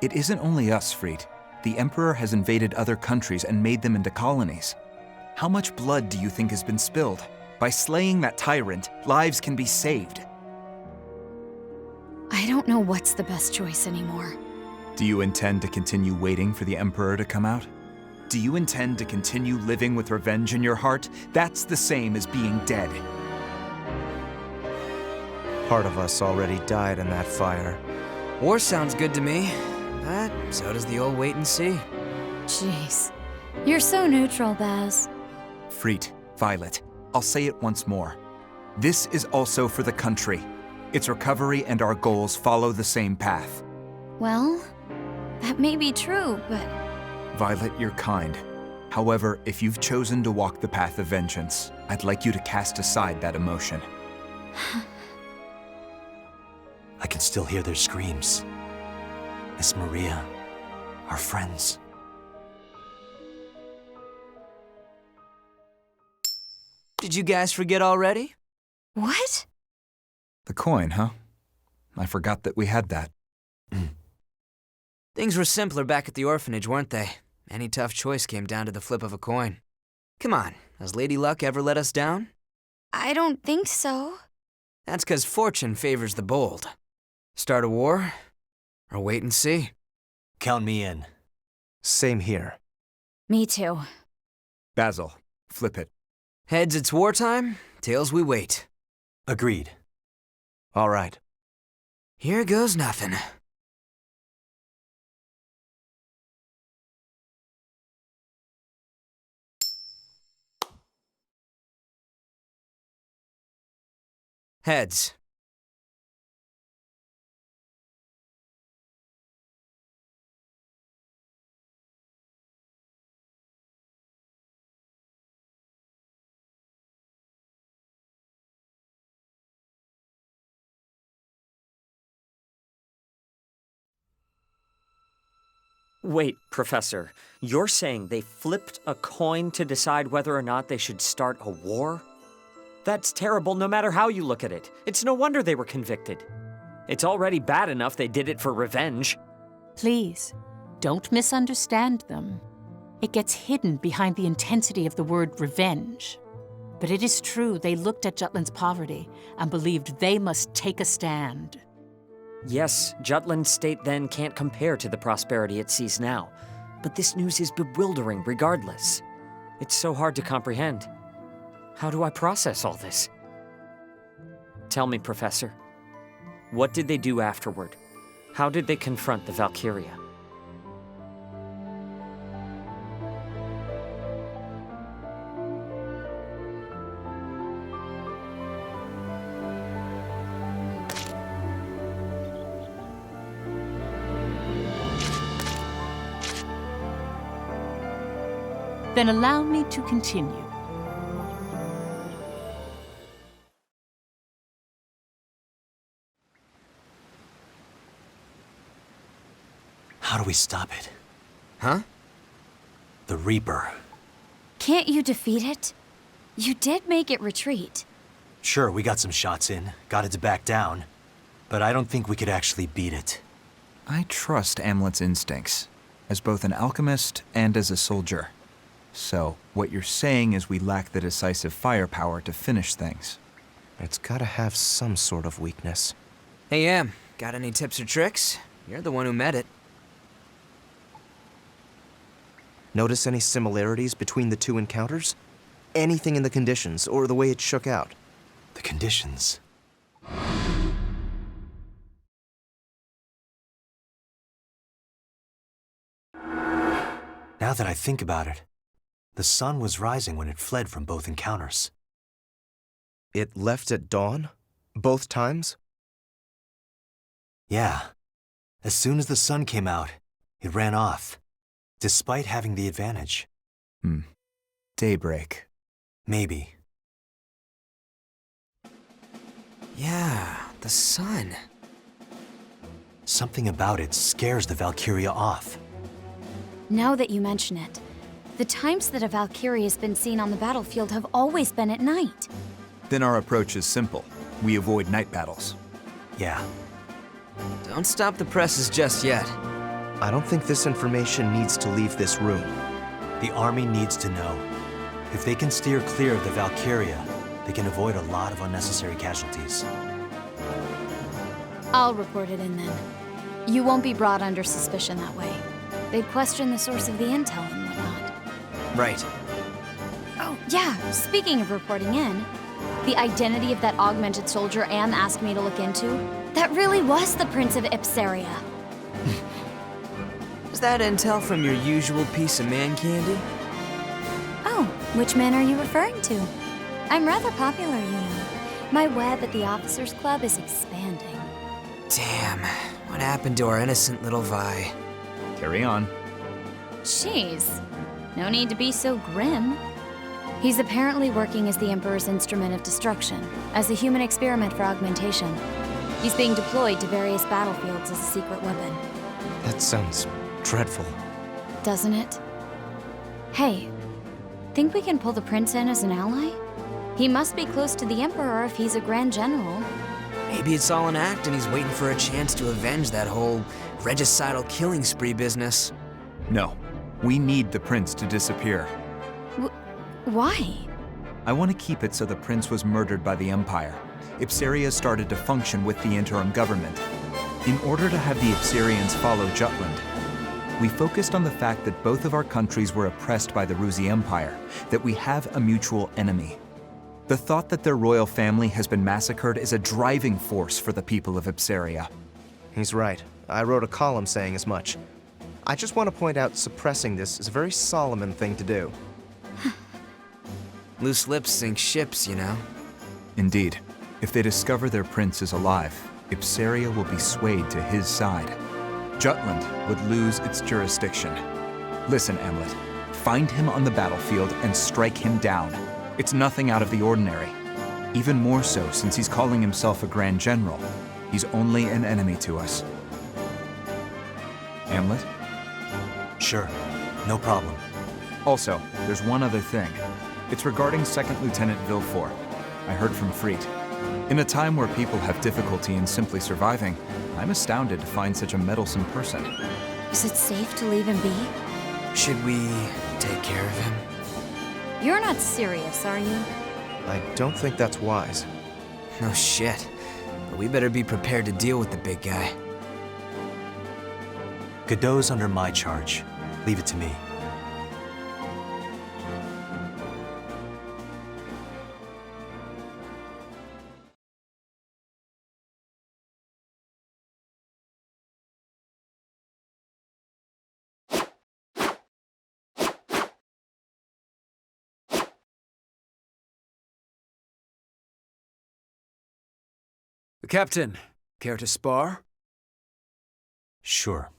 It isn't only us, Fried. The Emperor has invaded other countries and made them into colonies. How much blood do you think has been spilled? By slaying that tyrant, lives can be saved. I don't know what's the best choice anymore. Do you intend to continue waiting for the Emperor to come out? Do you intend to continue living with revenge in your heart? That's the same as being dead. Part of us already died in that fire. War sounds good to me, but so does the old wait and see. Jeez. You're so neutral, Baz. Fried, Violet, I'll say it once more. This is also for the country. Its recovery and our goals follow the same path. Well, that may be true, but... Violet, you're kind. However, if you've chosen to walk the path of vengeance, I'd like you to cast aside that emotion. I can still hear their screams. Miss Maria, our friends. Did you guys forget already? What? The coin, huh? I forgot that we had that. Things were simpler back at the orphanage, weren't they? Any tough choice came down to the flip of a coin. Come on, has Lady Luck ever let us down? I don't think so. That's 'cause fortune favors the bold. Start a war, or wait and see. Count me in. Same here. Me too. Basil, flip it. Heads, it's wartime. Tails, we wait. Agreed. All right. Here goes nothing. Heads. Wait, Professor, you're saying they flipped a coin to decide whether or not they should start a war? That's terrible no matter how you look at it. It's no wonder they were convicted. It's already bad enough they did it for revenge. Please, don't misunderstand them. It gets hidden behind the intensity of the word revenge. But it is true they looked at Jutland's poverty and believed they must take a stand. Yes, Jutland's state then can't compare to the prosperity it sees now. But this news is bewildering regardless. It's so hard to comprehend. How do I process all this? Tell me, Professor. What did they do afterward? How did they confront the Valkyria? Then allow me to continue. How do we stop it? Huh? The Reaper. Can't you defeat it? You did make it retreat. Sure, we got some shots in, got it to back down, but I don't think we could actually beat it. I trust Amlet's instincts, as both an alchemist and as a soldier. So, what you're saying is we lack the decisive firepower to finish things. It's gotta have some sort of weakness. Hey, Em, got any tips or tricks? You're the one who met it. Notice any similarities between the two encounters? Anything in the conditions, or the way it shook out? The conditions? Now that I think about it, the sun was rising when it fled from both encounters. It left at dawn? Both times? Yeah. As soon as the sun came out, it ran off, despite having the advantage. Daybreak. Maybe. Yeah, the sun. Something about it scares the Valkyria off. Now that you mention it, the times that a Valkyrie has been seen on the battlefield have always been at night. Then our approach is simple. We avoid night battles. Yeah. Don't stop the presses just yet. I don't think this information needs to leave this room. The army needs to know. If they can steer clear of the Valkyria, they can avoid a lot of unnecessary casualties. I'll report it in then. You won't be brought under suspicion that way. They'd question the source of the intel and whatnot. Right. Oh, yeah, speaking of reporting in, the identity of that augmented soldier Anne asked me to look into, that really was the Prince of Ipsaria. Is that intel from your usual piece of man candy? Oh, which man are you referring to? I'm rather popular, you know. My web at the Officers Club is expanding. Damn, what happened to our innocent little Vi? Carry on. Jeez, no need to be so grim. He's apparently working as the Emperor's instrument of destruction, as a human experiment for augmentation. He's being deployed to various battlefields as a secret weapon. That sounds dreadful. Doesn't it? Hey, think we can pull the prince in as an ally? He must be close to the Emperor if he's a Grand General. Maybe it's all an act and he's waiting for a chance to avenge that whole regicidal killing spree business. No, we need the prince to disappear. Why? I want to keep it so the prince was murdered by the Empire. Ipsaria started to function with the interim government. In order to have the Ipsarians follow Jutland, we focused on the fact that both of our countries were oppressed by the Ruzi Empire, that we have a mutual enemy. The thought that their royal family has been massacred is a driving force for the people of Ipsaria. He's right. I wrote a column saying as much. I just want to point out suppressing this is a very Solomon thing to do. Loose lips sink ships, you know? Indeed. If they discover their prince is alive, Ipsaria will be swayed to his side. Jutland would lose its jurisdiction. Listen, Emlet. Find him on the battlefield and strike him down. It's nothing out of the ordinary. Even more so since he's calling himself a Grand General. He's only an enemy to us. Hamlet? Sure. No problem. Also, there's one other thing. It's regarding 2nd Lieutenant Villefort. I heard from Freet. In a time where people have difficulty in simply surviving, I'm astounded to find such a meddlesome person. Is it safe to leave him be? Should we take care of him? You're not serious, are you? I don't think that's wise. No shit. But we better be prepared to deal with the big guy. Godot's under my charge. Leave it to me. Captain, care to spar? Sure.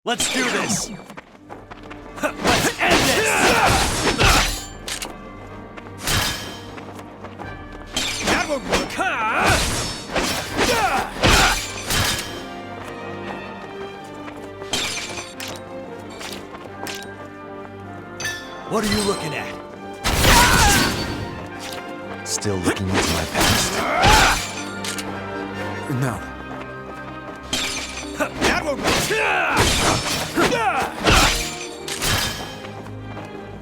Let's do this! Let's end this! That won't work! What are you looking at? Still looking into my past? No. That won't work!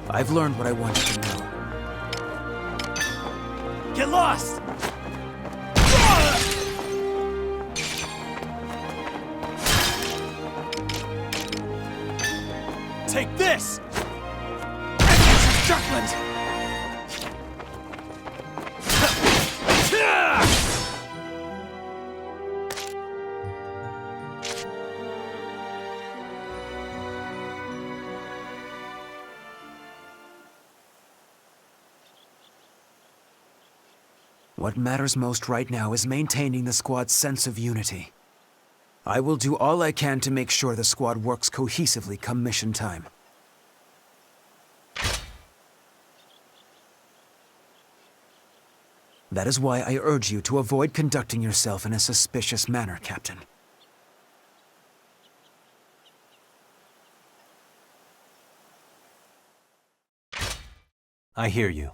I've learned what I wanted to know. Get lost! Take this! Jutland! What matters most right now is maintaining the squad's sense of unity. I will do all I can to make sure the squad works cohesively come mission time. That is why I urge you to avoid conducting yourself in a suspicious manner, Captain. I hear you.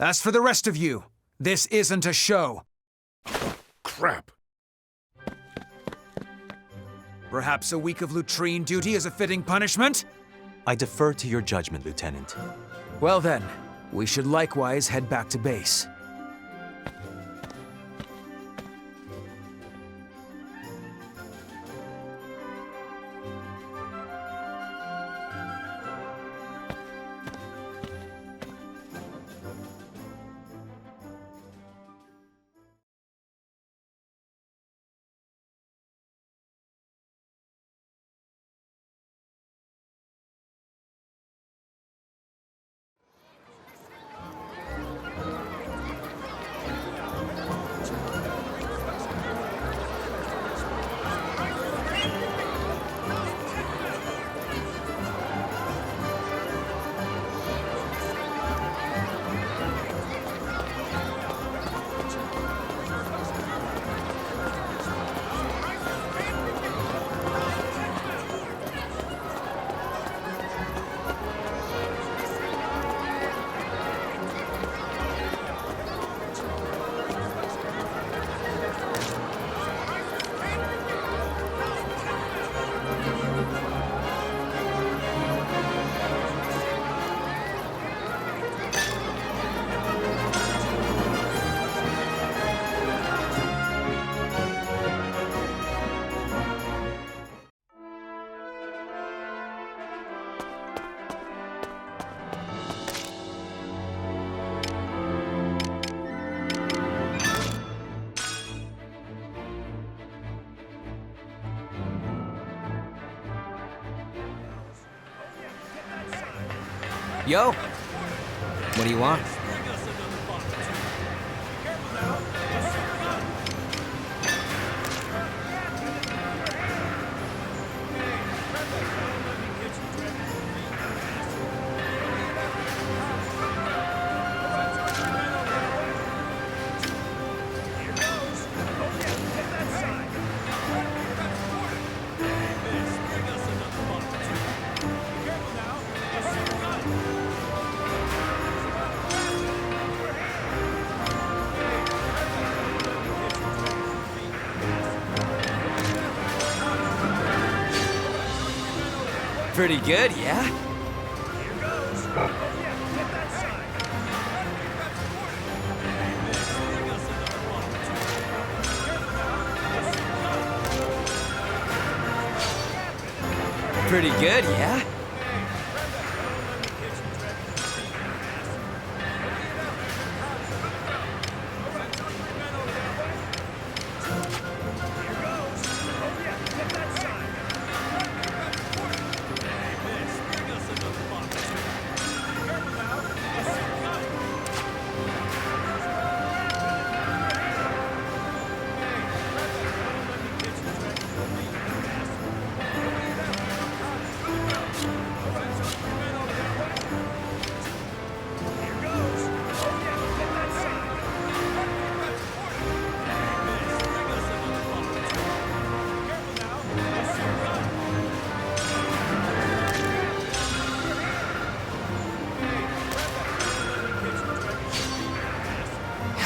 As for the rest of you, this isn't a show. Crap. Perhaps a week of latrine duty is a fitting punishment? I defer to your judgment, Lieutenant. Well then, we should likewise head back to base. Yo! What do you want? Pretty good, yeah? Pretty good, yeah?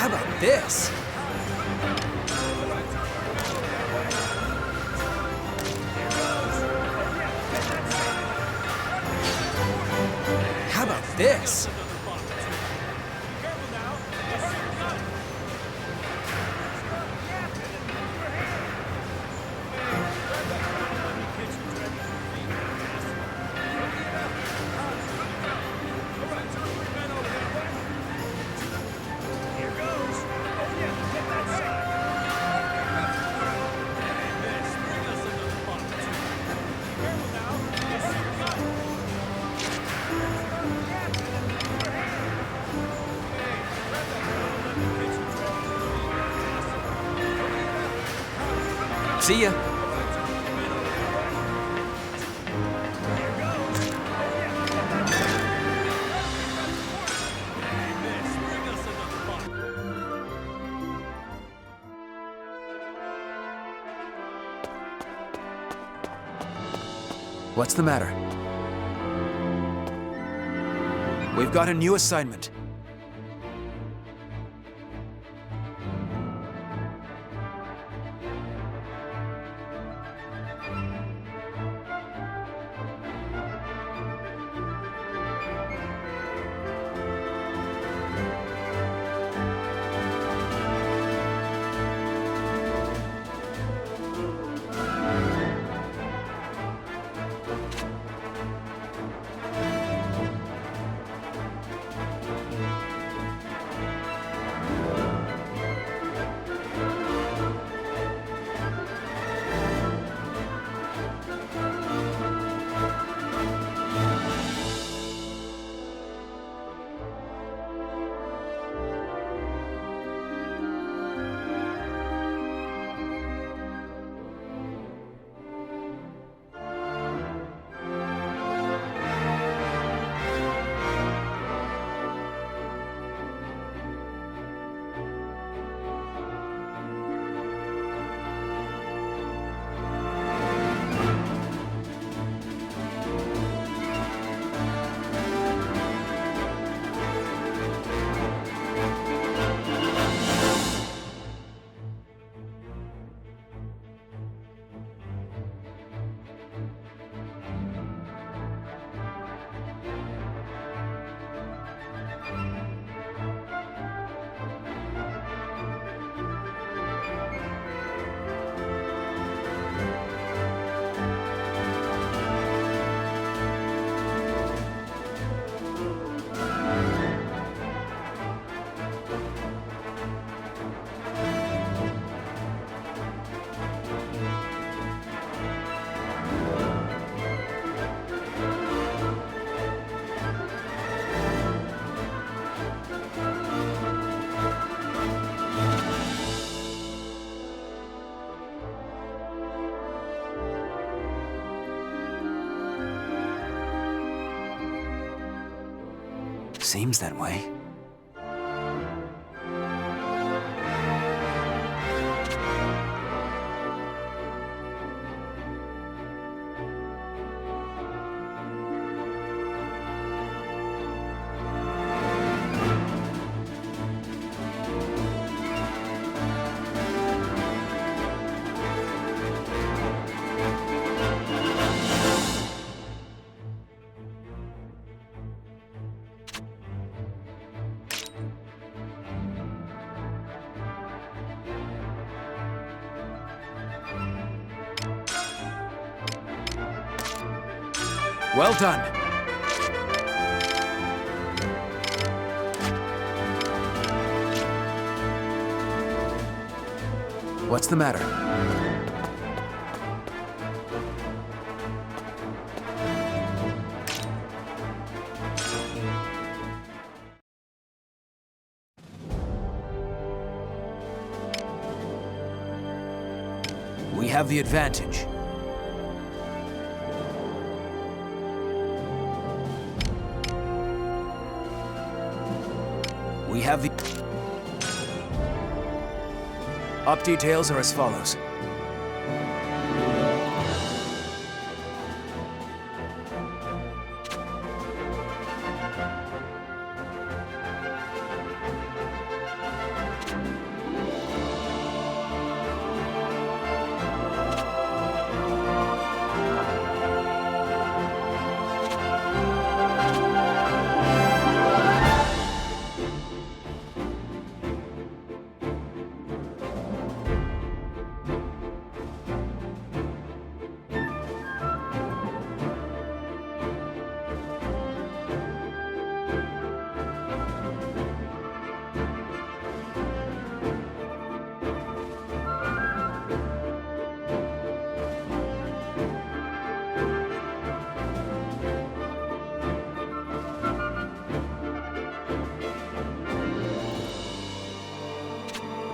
How about this? How about this? See ya. What's the matter? We've got a new assignment. Seems that way. Well done. What's the matter? We have the advantage. We have the... Up details are as follows.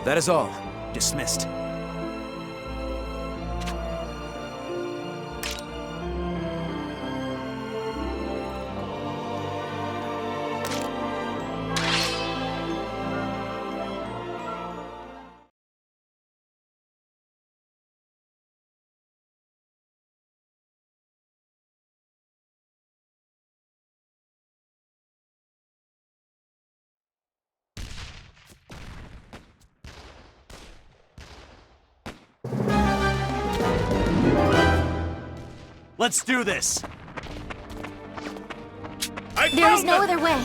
That is all. Dismissed. Let's do this! There is no other way.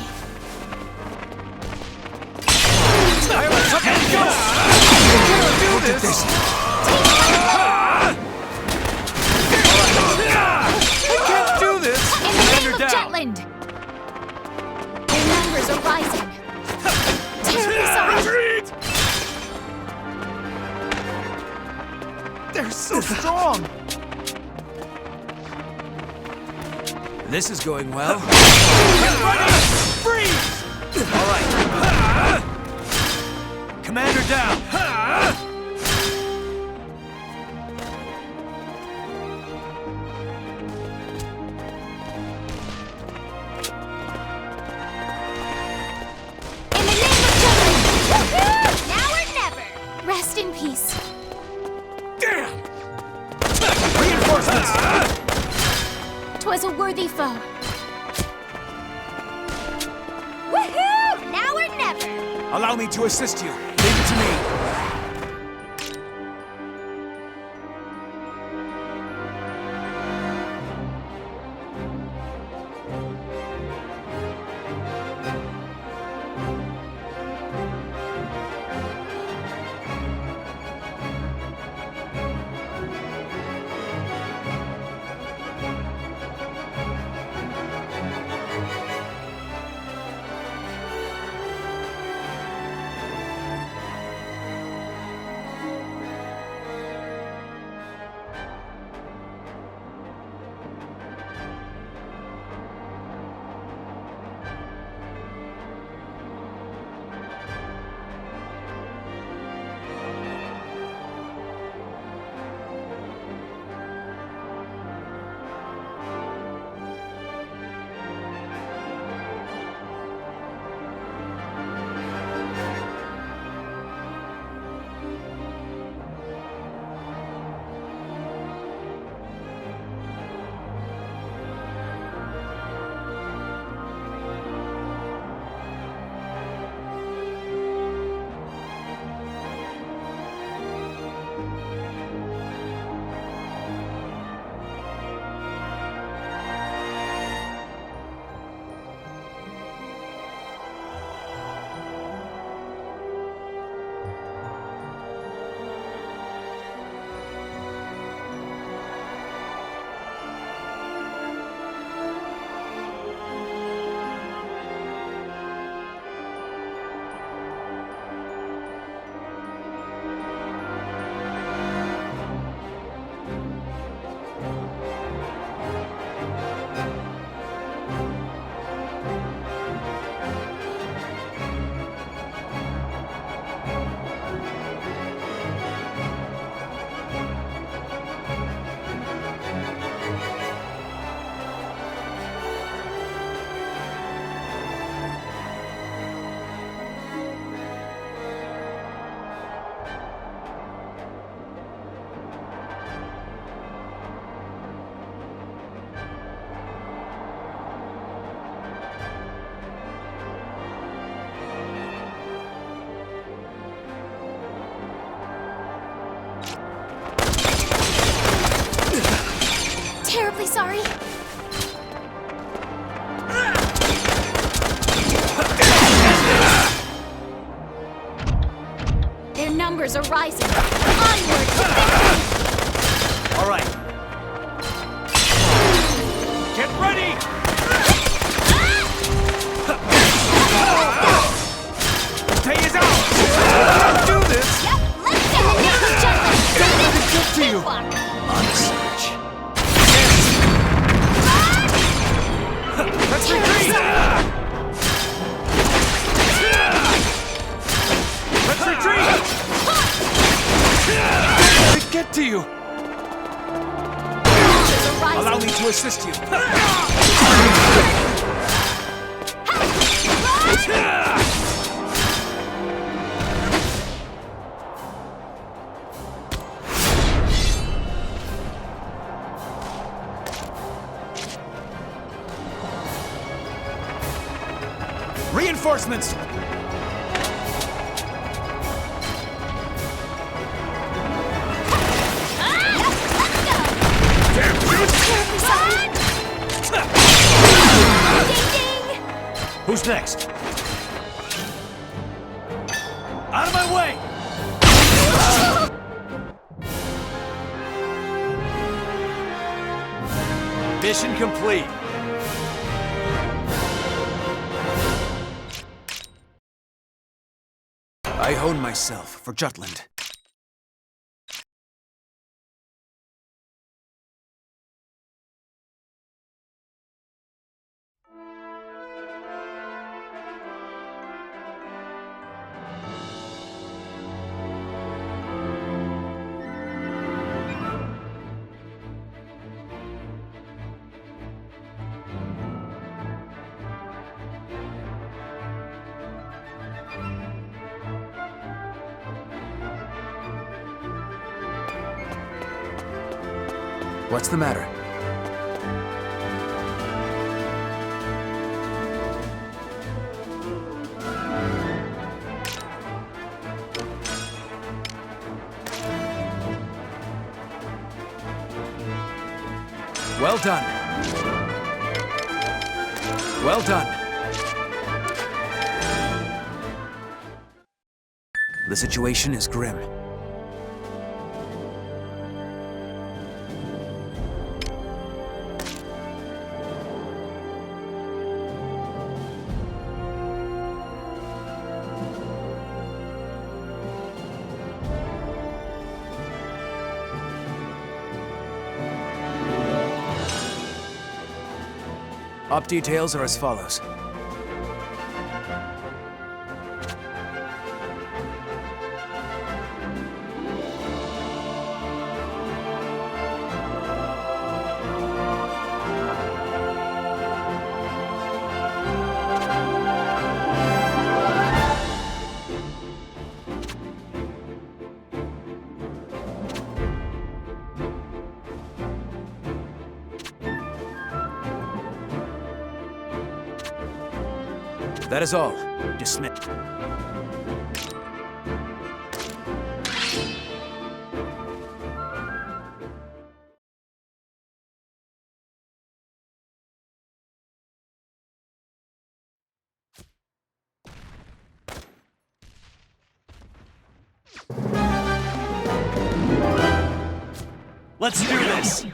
Jutland! Their numbers are rising. Tear this off! They're so strong! This is going well. Freeze! All right. Commander down. In the name of Jutland! Now or never! Rest in peace. Damn! Reinforcements! 'Twas a worthy foe. Woohoo! Now or never! Allow me to assist you. Leave it to me. sorry. Their numbers are rising. Onward to victory! All right. Get ready! Pay is out! Let's do this! Yep, let's go! In the name of justice! Don't let it get to you! On the search. Let's retreat! Let's retreat! Don't let it get to you! Allow me to assist you. Reinforcements! Who's next? Out of my way! Mission complete. I hone myself for Jutland. What's the matter? Well done. Well done. The situation is grim. Op details are as follows. That is all. Dismiss. Let's do this!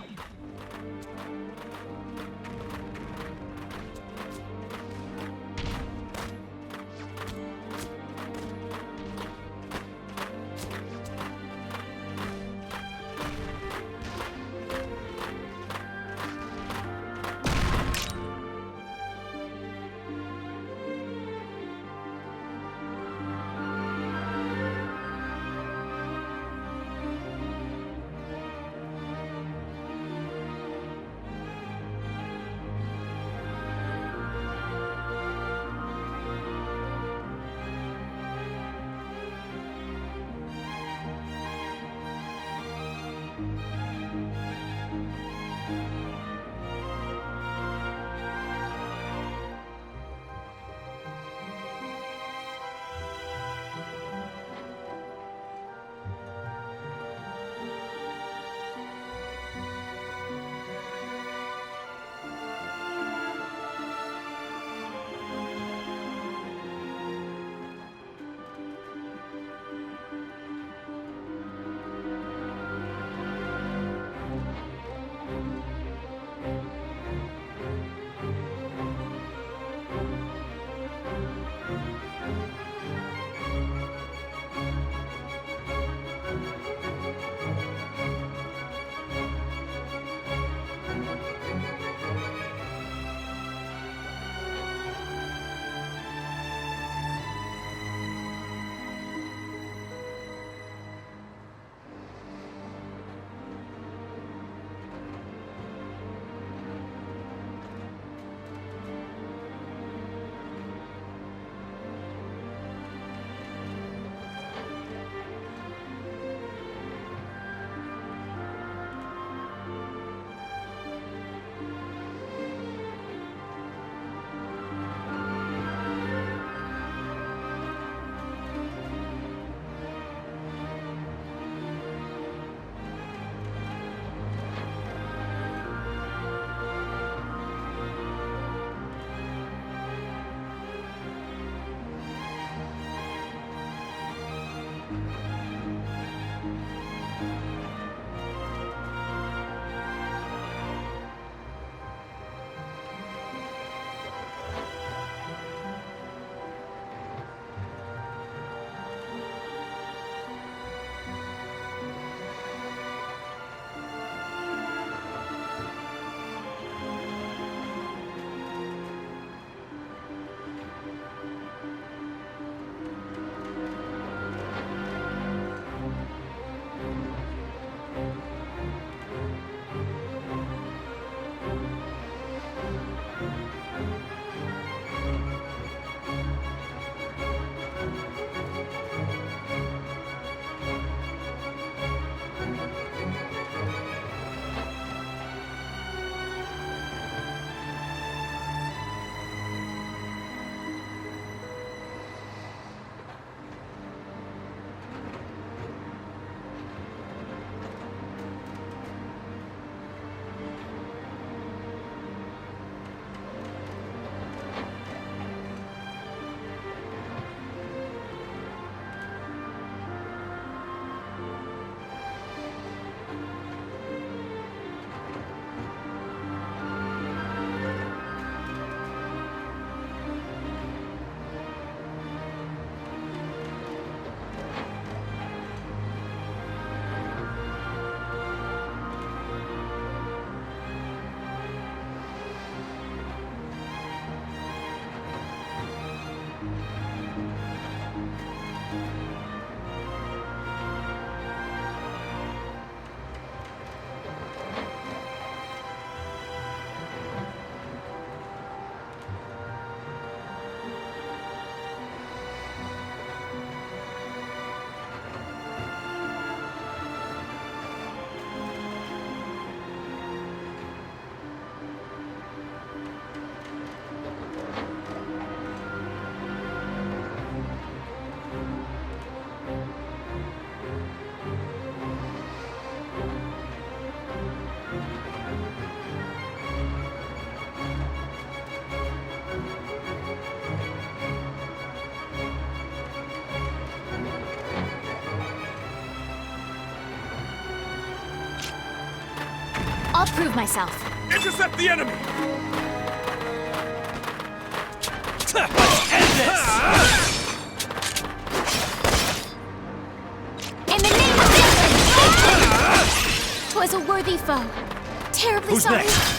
I'll prove myself. Intercept the enemy! Let's end this! In the name of Judgment! 'Twas a worthy foe. Terribly Who's sorry. next?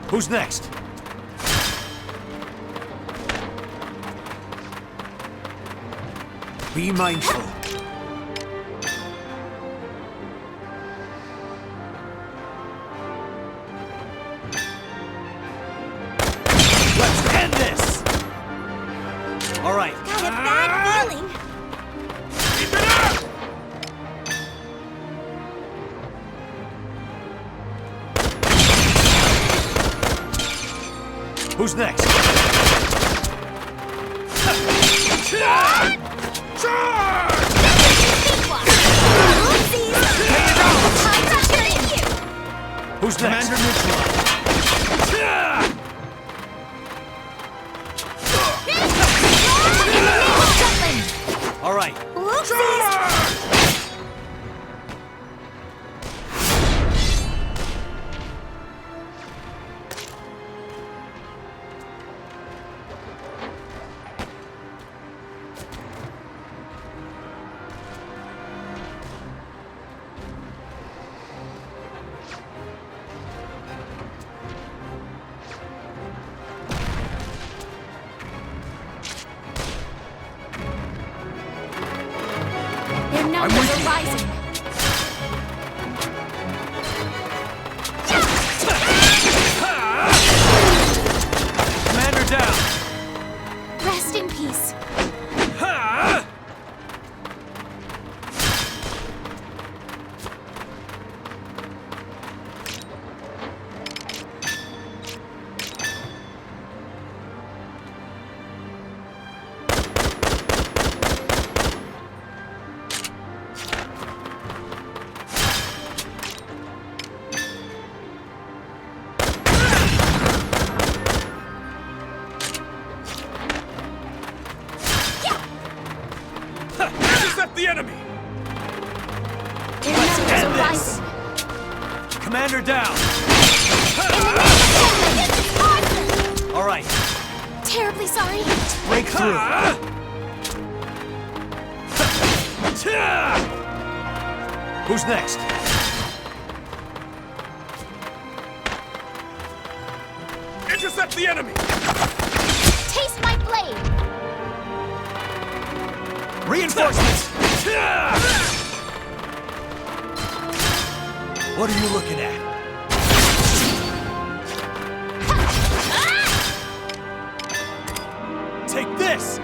Who's next? Be mindful. Let's end this! All right. Got a bad feeling. Keep it up! Who's next? Charge! Who's next? Commander neutralized. All right. Their numbers are rising. Commander down. Rest in peace. Intercept the enemy! Their numbers are rising. Commander down. All right. Terribly sorry. Break through. Who's next? Intercept the enemy! Taste my blade. Reinforcements! What are you looking at? Take this!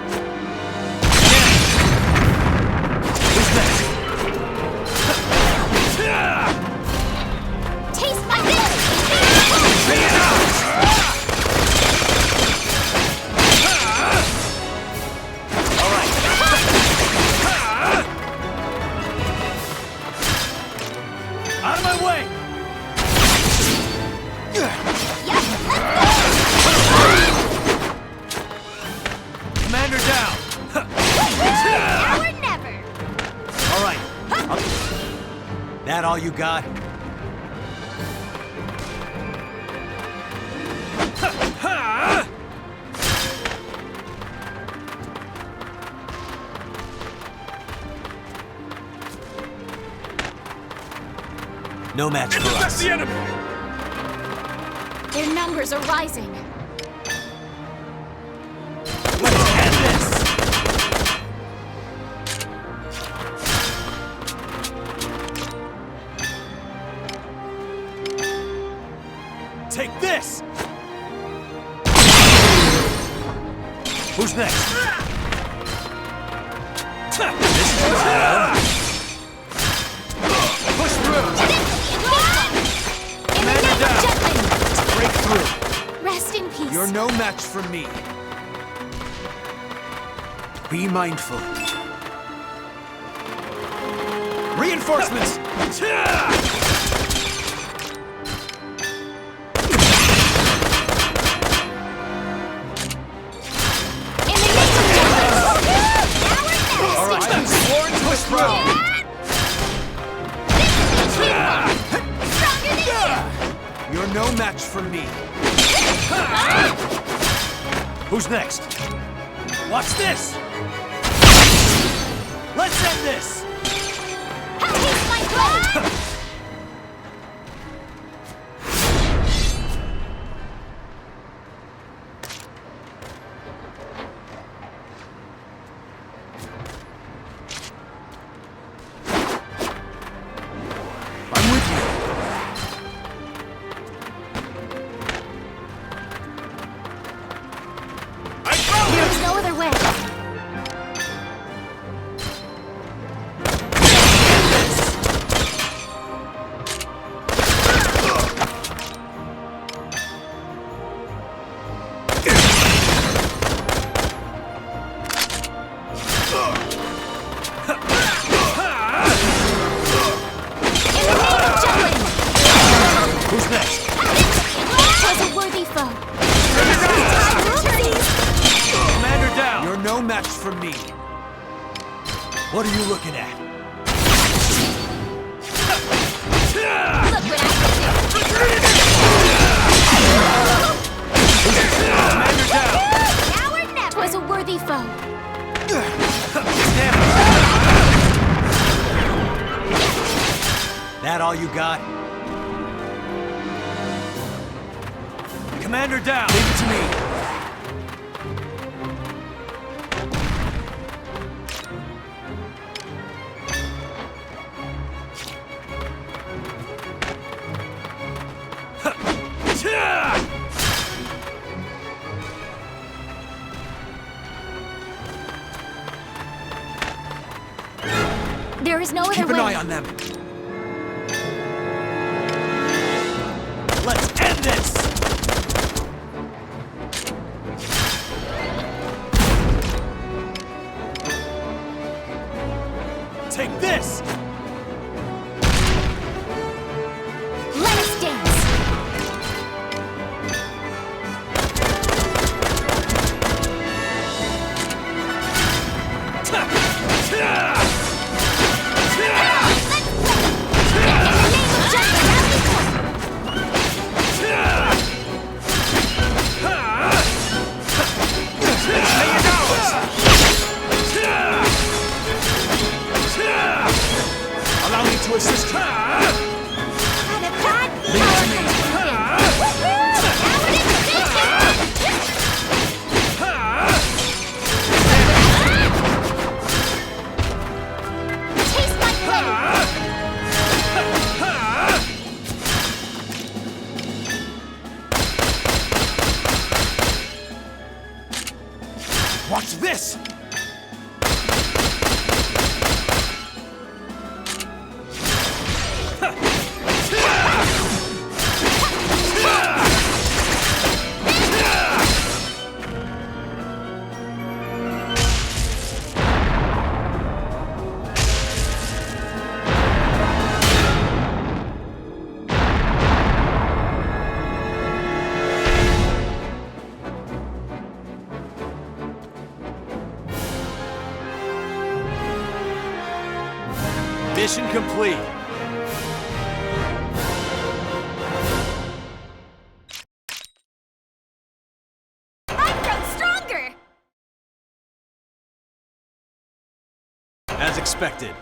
Who's next? Taste my blade. Bring it out! All right. That all you got? No match for us. The enemy! Their numbers are rising. Let's end this! Take this! Who's next? This is push through! Commander down! Break through! Rest in peace. You're no match for me. Be mindful. Reinforcements! Alright, Sworn push through! You're no match for me. Who's next? Watch this! Let's end this! Taste my blood! I'm with you. There's no other way. Who's next? Was a worthy foe. Commander down! You're no match for me. What are you looking at? Look what I Commander down! Now or never. Was a worthy foe. That all you got? Commander down! Leave it to me. There is no Keep other an way. eye on them. Let's end this! Take this! Let us dance. Allow me to assist you. And a bad Leave it to me. Taste my blade. Watch this! Mission complete. As expected.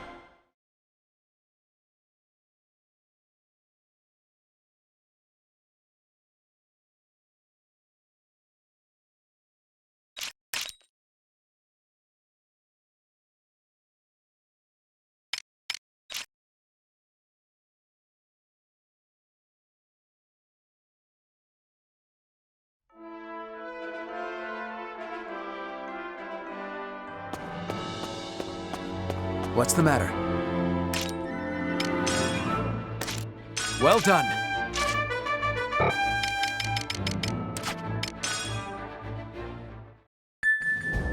What's the matter? Well done.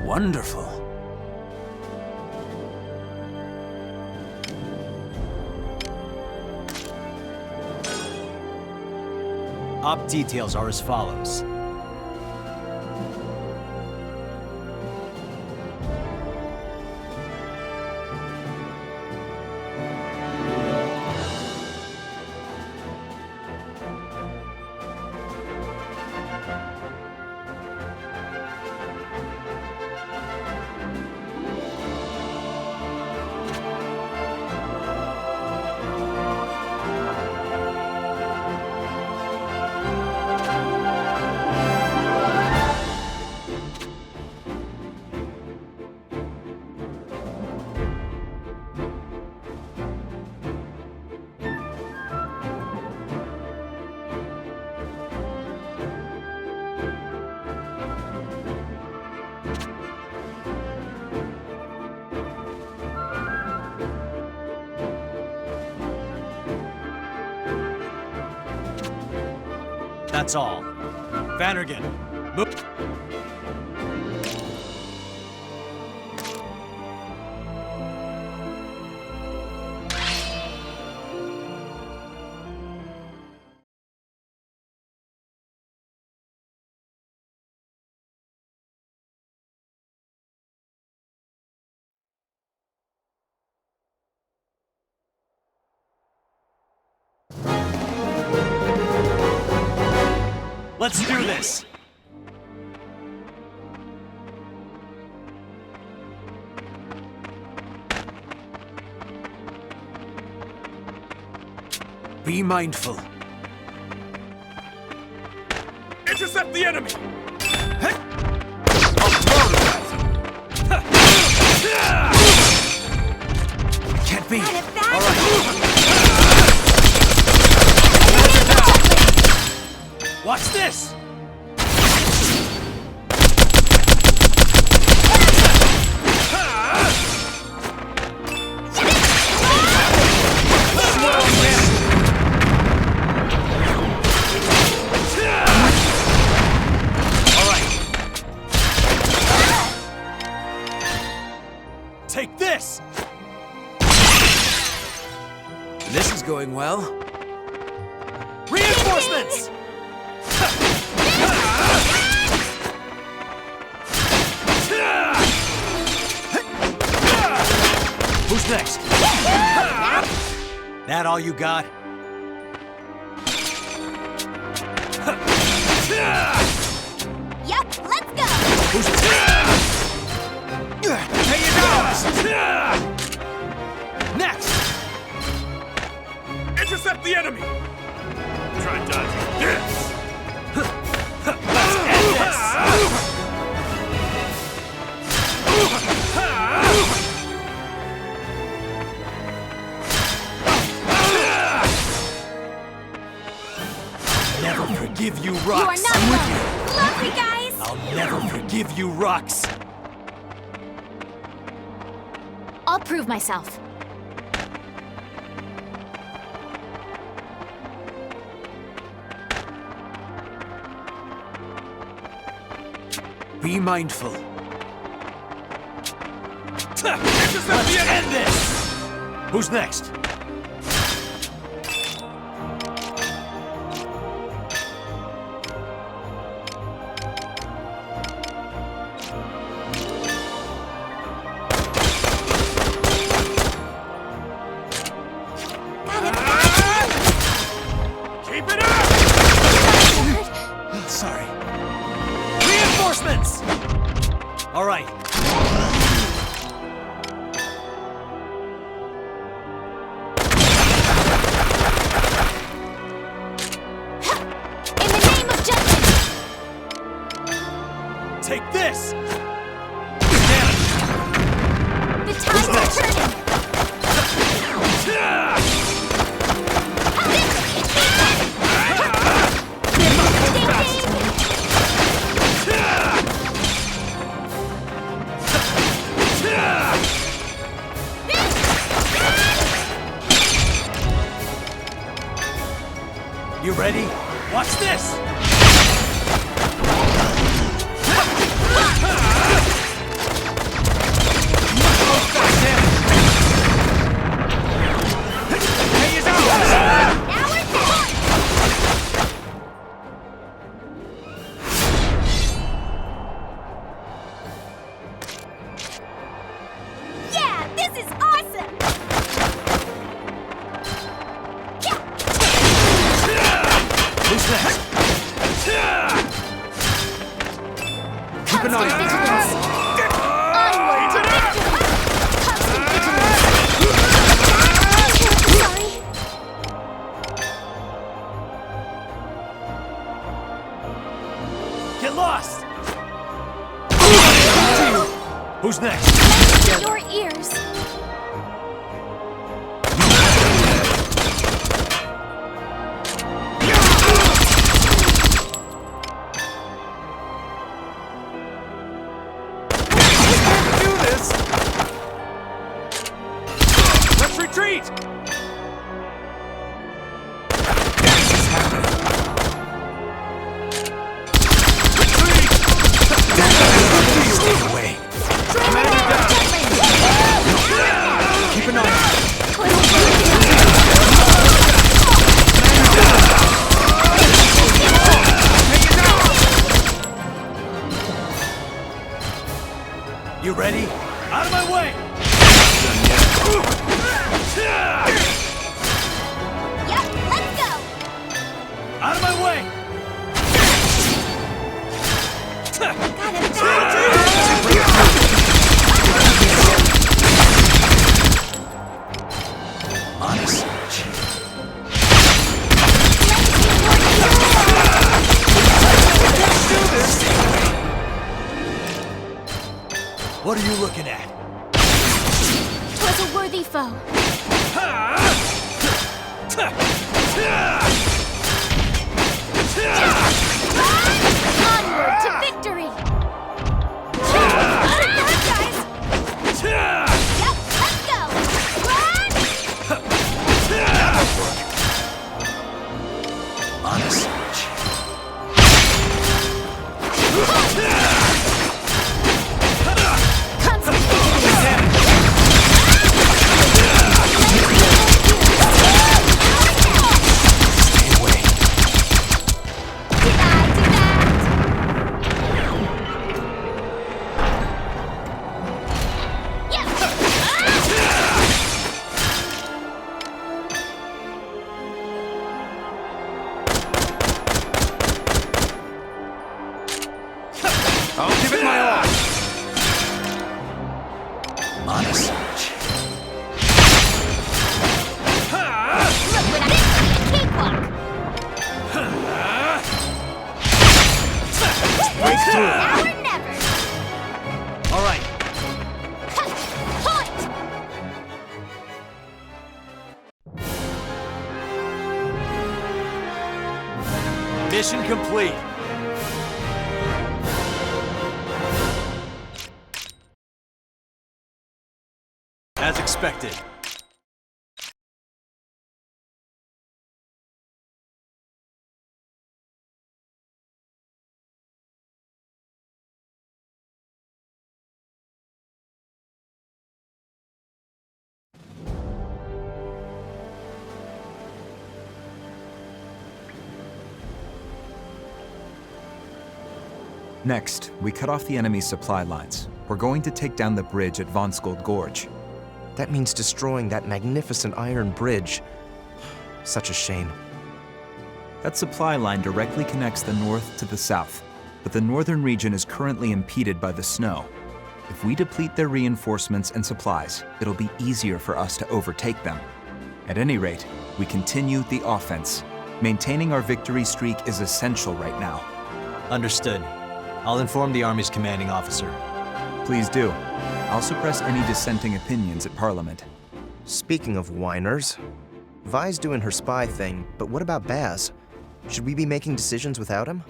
Wonderful. Op details are as follows. That's all. Vandergen, move. Let's do this! Be mindful. Intercept the enemy! Can't be. All right. Watch this! Take this! This is going well. Reinforcements! Who's next? That all you got? Yep, let's go! Pay your dollars! Next! Intercept the enemy! Try dodging this! Let's end this! I'll never forgive you, Rocks! You are not alone! Love you guys! I'll never forgive you, Rocks! I'll prove myself. Be mindful. Let's end this! Who's next? Keep it up! Sorry. Reinforcements! All right. ready? Watch this! Yeah, this is awesome! Who's next? Keep an eye on it. Onward to victory! Constant vigilance! Sorry. Get lost! Who's next? Your ears. Let's retreat! Stay away. Keep an eye. You ready? Out of my way! Yep, let's go! Out of my way! Honest search. Let's do this! What are you looking at? Was a worthy foe. Onward to victory! Yep, let's go! Honest search. Constant Stay away. I'll give it my all. Honest search. Look what I did! Cakewalk! Break through. Now or never! All right. Point! Mission complete. As expected. Next, we cut off the enemy's supply lines. We're going to take down the bridge at Vonskold Gorge. That means destroying that magnificent iron bridge. Such a shame. That supply line directly connects the north to the south, but the northern region is currently impeded by the snow. If we deplete their reinforcements and supplies, it'll be easier for us to overtake them. At any rate, we continue the offense. Maintaining our victory streak is essential right now. Understood. I'll inform the Army's commanding officer. Please do. I'll suppress any dissenting opinions at Parliament. Speaking of whiners, Vi's doing her spy thing, but what about Baz? Should we be making decisions without him?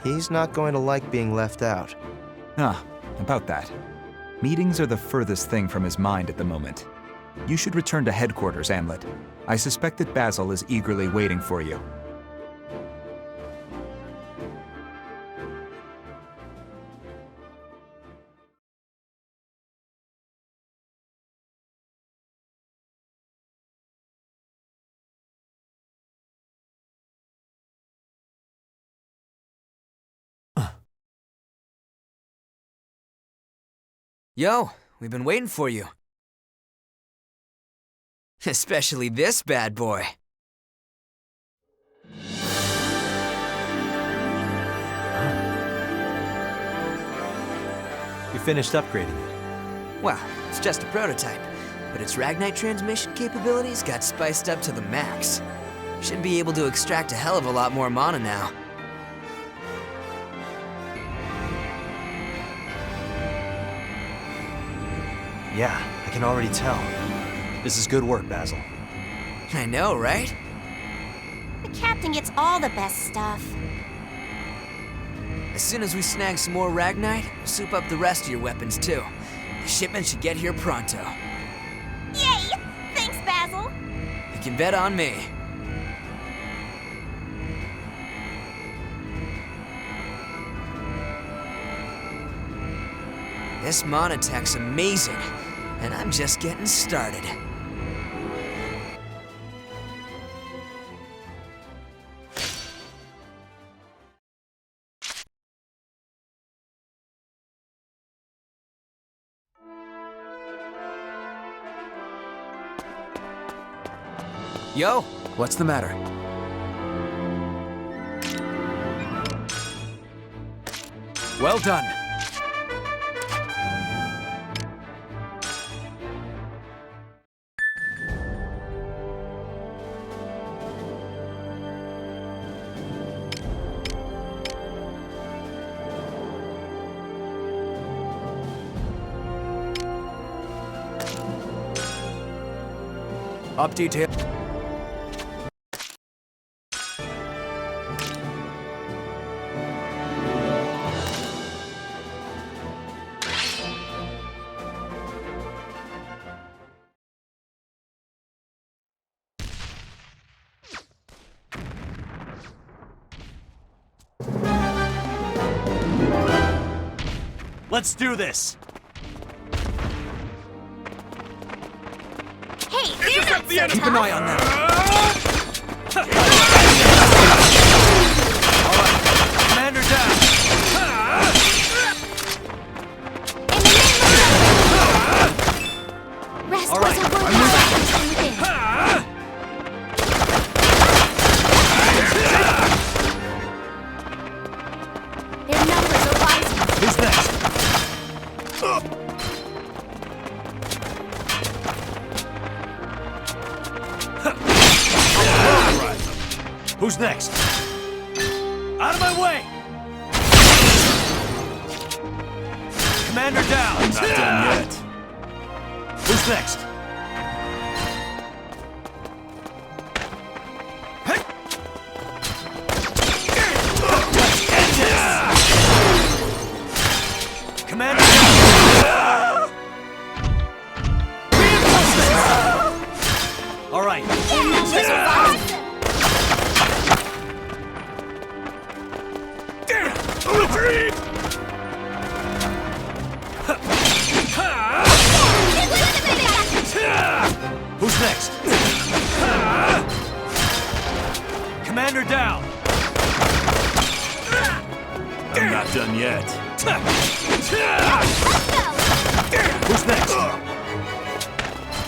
He's not going to like being left out. Ah, about that. Meetings are the furthest thing from his mind at the moment. You should return to headquarters, Amlet. I suspect that Basil is eagerly waiting for you. Yo, we've been waiting for you. Especially this bad boy. You finished upgrading it. Well, it's just a prototype, but its Ragnite transmission capabilities got spiced up to the max. Should be able to extract a hell of a lot more mana now. Yeah, I can already tell. This is good work, Basil. I know, right? The captain gets all the best stuff. As soon as we snag some more Ragnite, we'll soup up the rest of your weapons too. The shipment should get here pronto. Yay! Thanks, Basil. You can bet on me. This mana tech's amazing, and I'm just getting started. Yo, what's the matter? Well done. Up detail. Let's do this! Hey, you're not so Keep an eye on them. Alright, commander down! Rest All right, was a word I'm moving. from within. Their numbers are rising. Who's next? Who's next? Out of my way! Commander down! Not done yet. Who's next? Let's end this! Commander down! Reinforcements! All right. Their numbers are rising. Retreat! Who's next? Commander down! I'm not done yet. Who's next?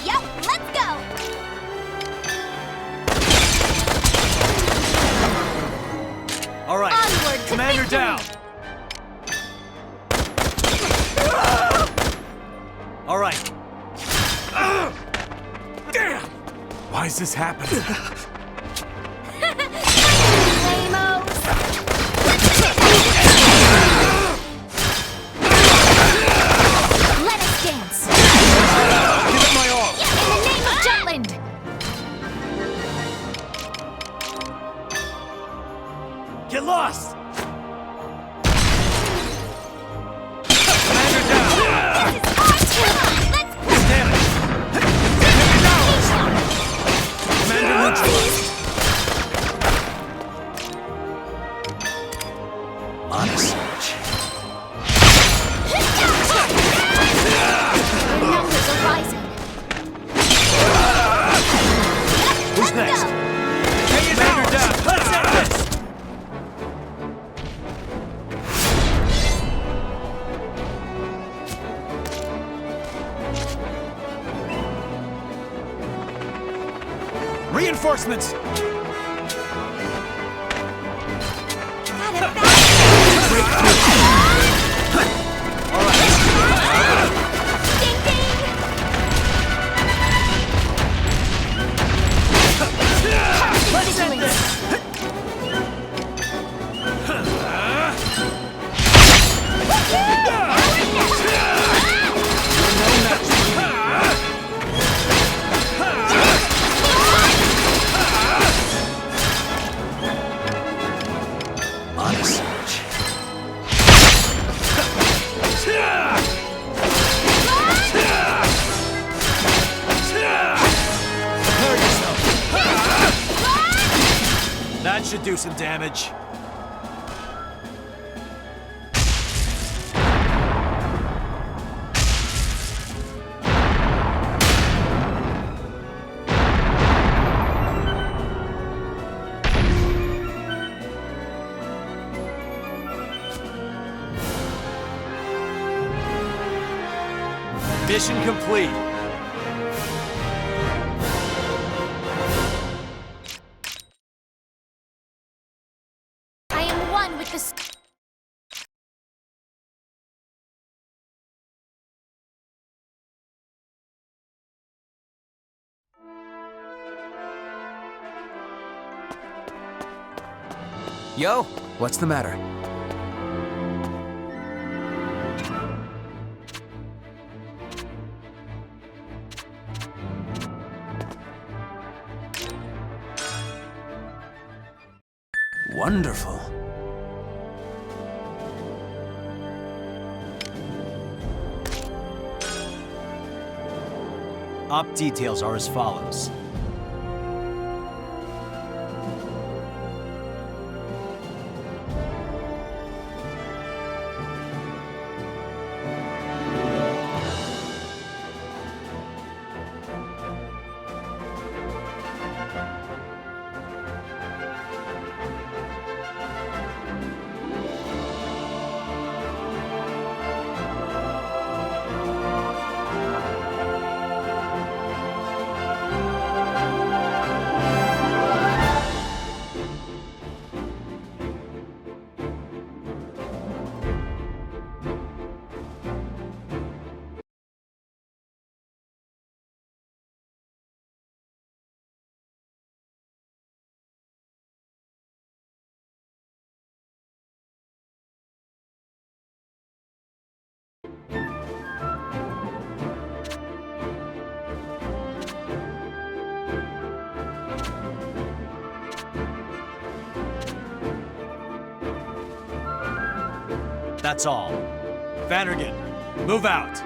Yep, let's go. All right. Onward to Commander victory. down! All right. Damn! Why is this happening? Lamos. Let us dance. Give it my all! In the name of Jutland. Get lost! Commander down! Let's Damn it! Commander neutral! Reinforcements! Let's end this! That should do some damage. Mission complete. I am one with the... Yo, what's the matter? Wonderful. Op details are as follows. That's all. Vandergen, move out.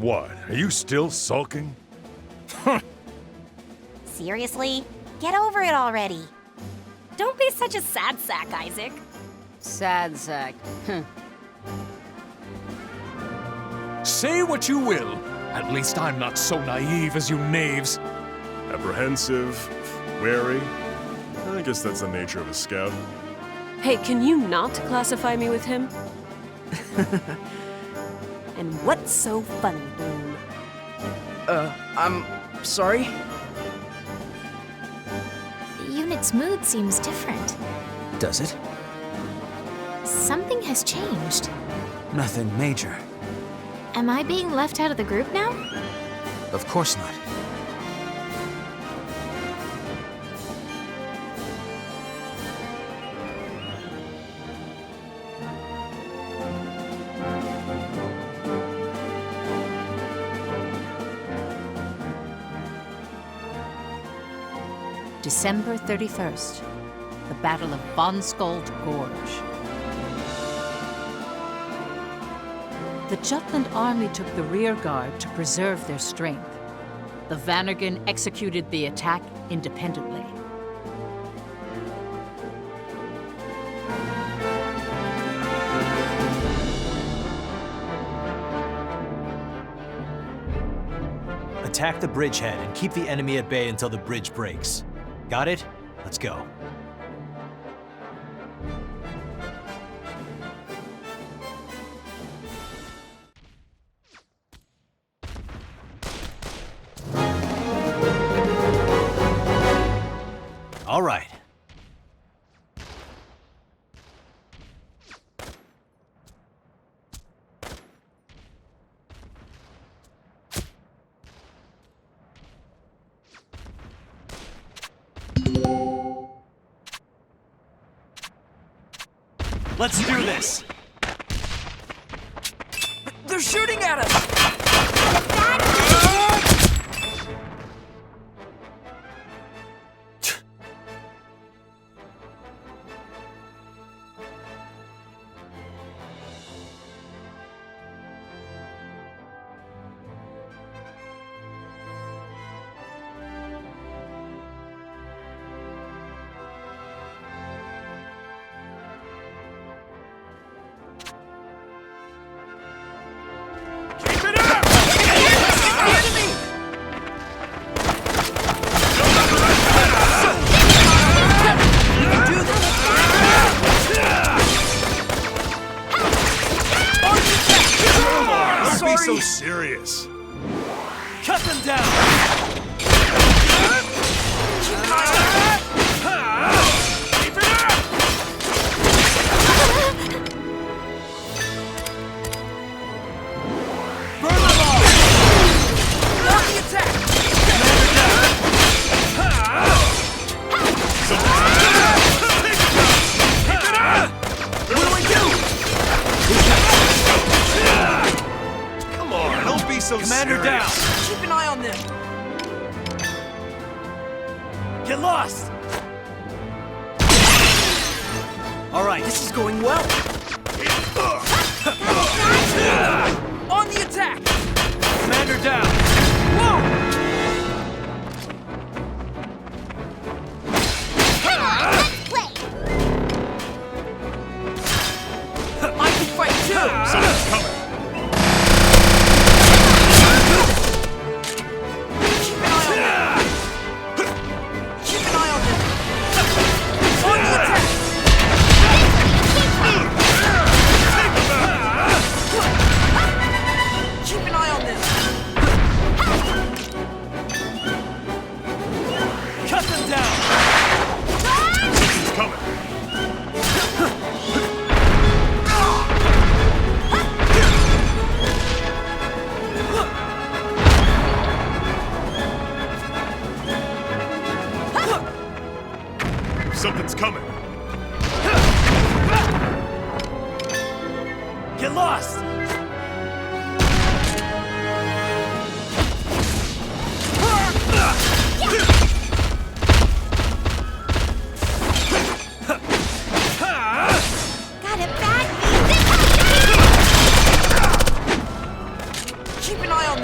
What? Are you still sulking? Seriously? Get over it already. Don't be such a sad sack, Isaac. Sad sack. Say what you will. At least I'm not so naive as you knaves. Apprehensive, wary. I guess that's the nature of a scout. Hey, can you not classify me with him? And what's so funny, Bloom? I'm sorry? The unit's mood seems different. Does it? Something has changed. Nothing major. Am I being left out of the group now? Of course not. December 31st, the Battle of Von Skold Gorge. The Jutland army took the rear guard to preserve their strength. The Vannergan executed the attack independently. Attack the bridgehead and keep the enemy at bay until the bridge breaks. Got it? Let's go. All right. Let's do this! They're shooting at us! So serious. Cut them down! Keep it up! Burn them all! On the attack! Keep it up! What do we do? Don't be so Commander serious. down! Keep an eye on them! Get lost! All right, This is going well! On the attack! Commander down! Whoa! I can fight too! Something's coming. Cut them down! Something's coming. Something's coming. Get lost! Got it bad. Keep an eye on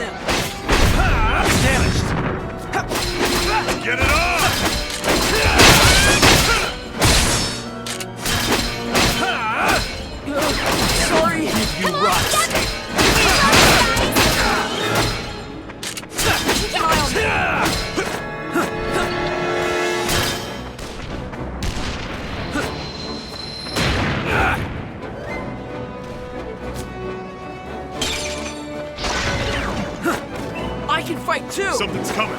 give you rust! I can fight too! Something's coming.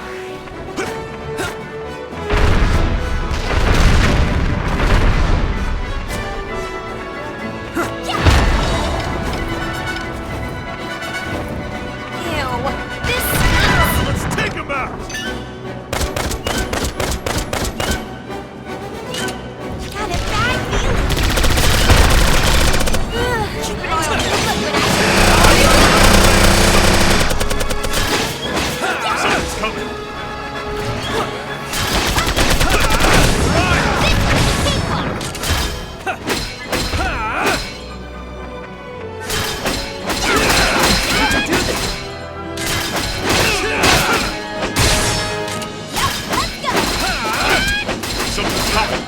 Let's take him out! Got a bad feeling. Keep an eye on Something's coming. Something's coming.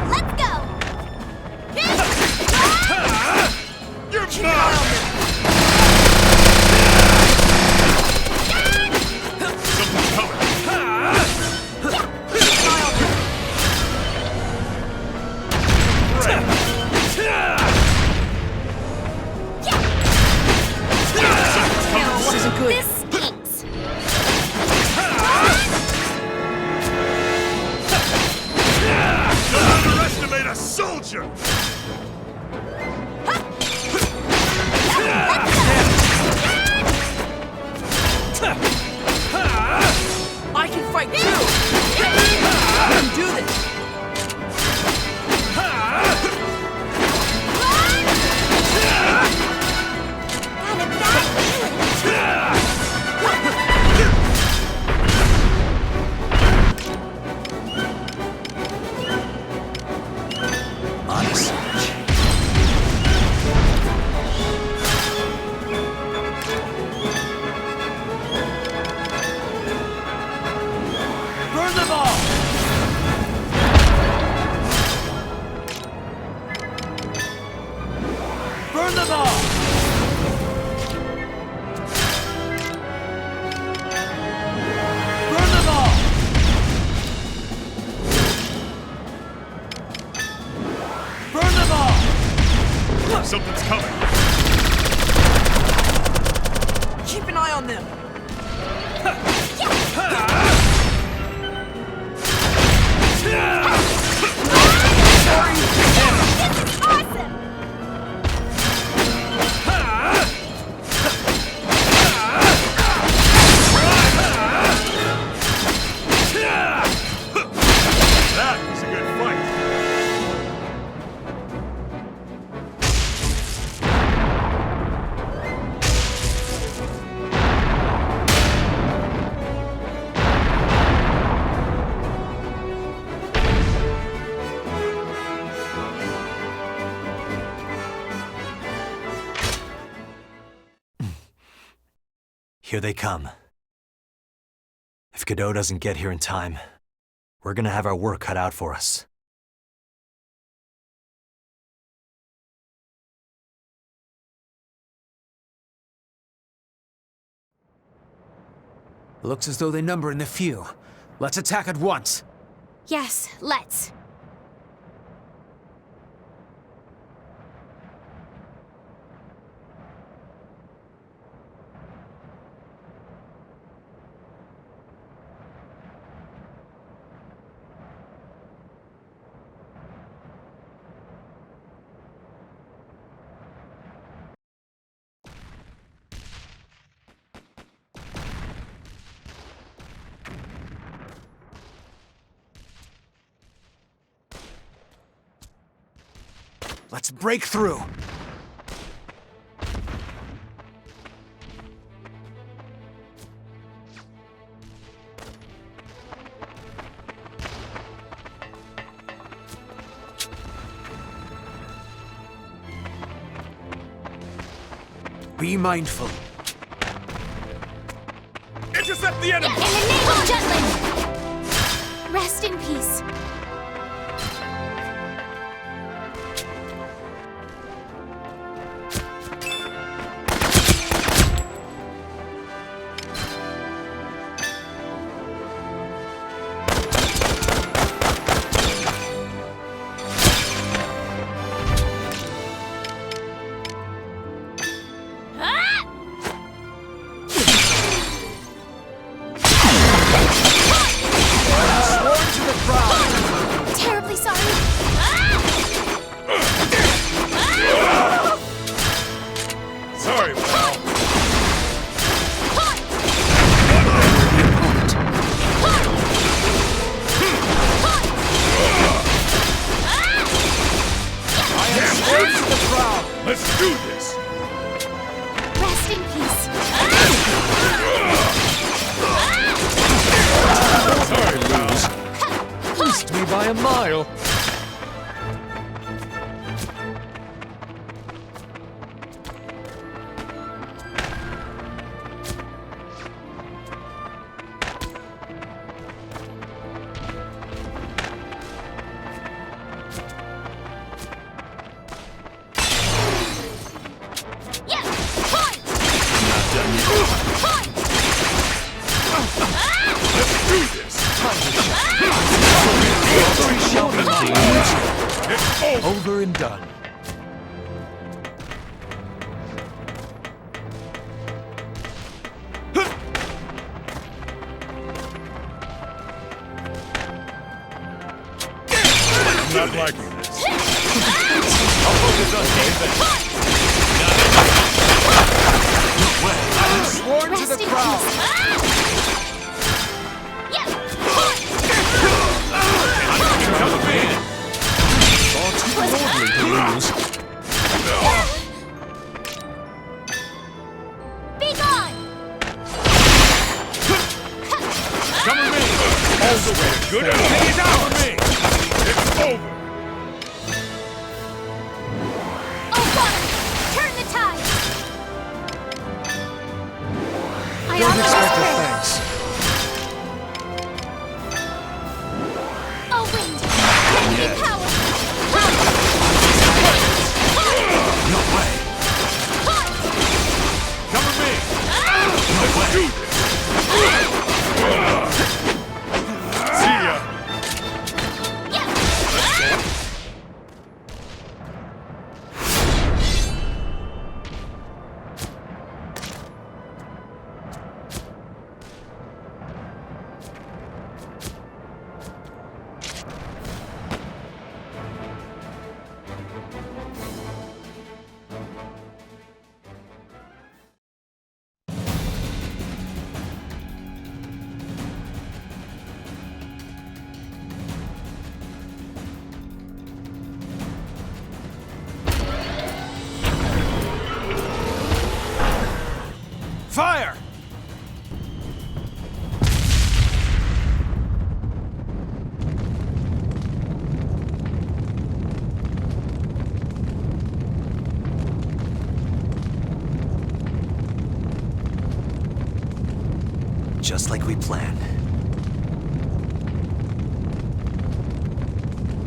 Let's go. You're mine! Something's coming. This isn't good. This stinks. Don't underestimate a soldier! I can fight too! I can do this! Got a bad feeling. Honest. Burn them all! Burn them all! Burn them all! Burn them all! Something's coming. Keep an eye on them! Awesome. That was a good fight. Here they come. If Godot doesn't get here in time, we're gonna have our work cut out for us. Looks as though they number in the few. Let's attack at once. Yes, let's. Let's break through. Be mindful. Intercept the enemy! In the name of Jutland! Rest in peace. to the crowd! Let's do this! Rest in peace. Sorry, lose. Missed me by a mile. Over and done. I'm not liking this. I'll focus on defense. No way. I'm sworn to the crowd. Come in. Far too boldly to lose. Be gone! Come with me! All the way to good enough! He's out for me! It's over! Oh, water! Turn the tide! I Don't honor expect this a prayer. thanks. Oh, wind! Lend me power! No way. Come with me! Let's do this! See ya! Fire! Just like we planned.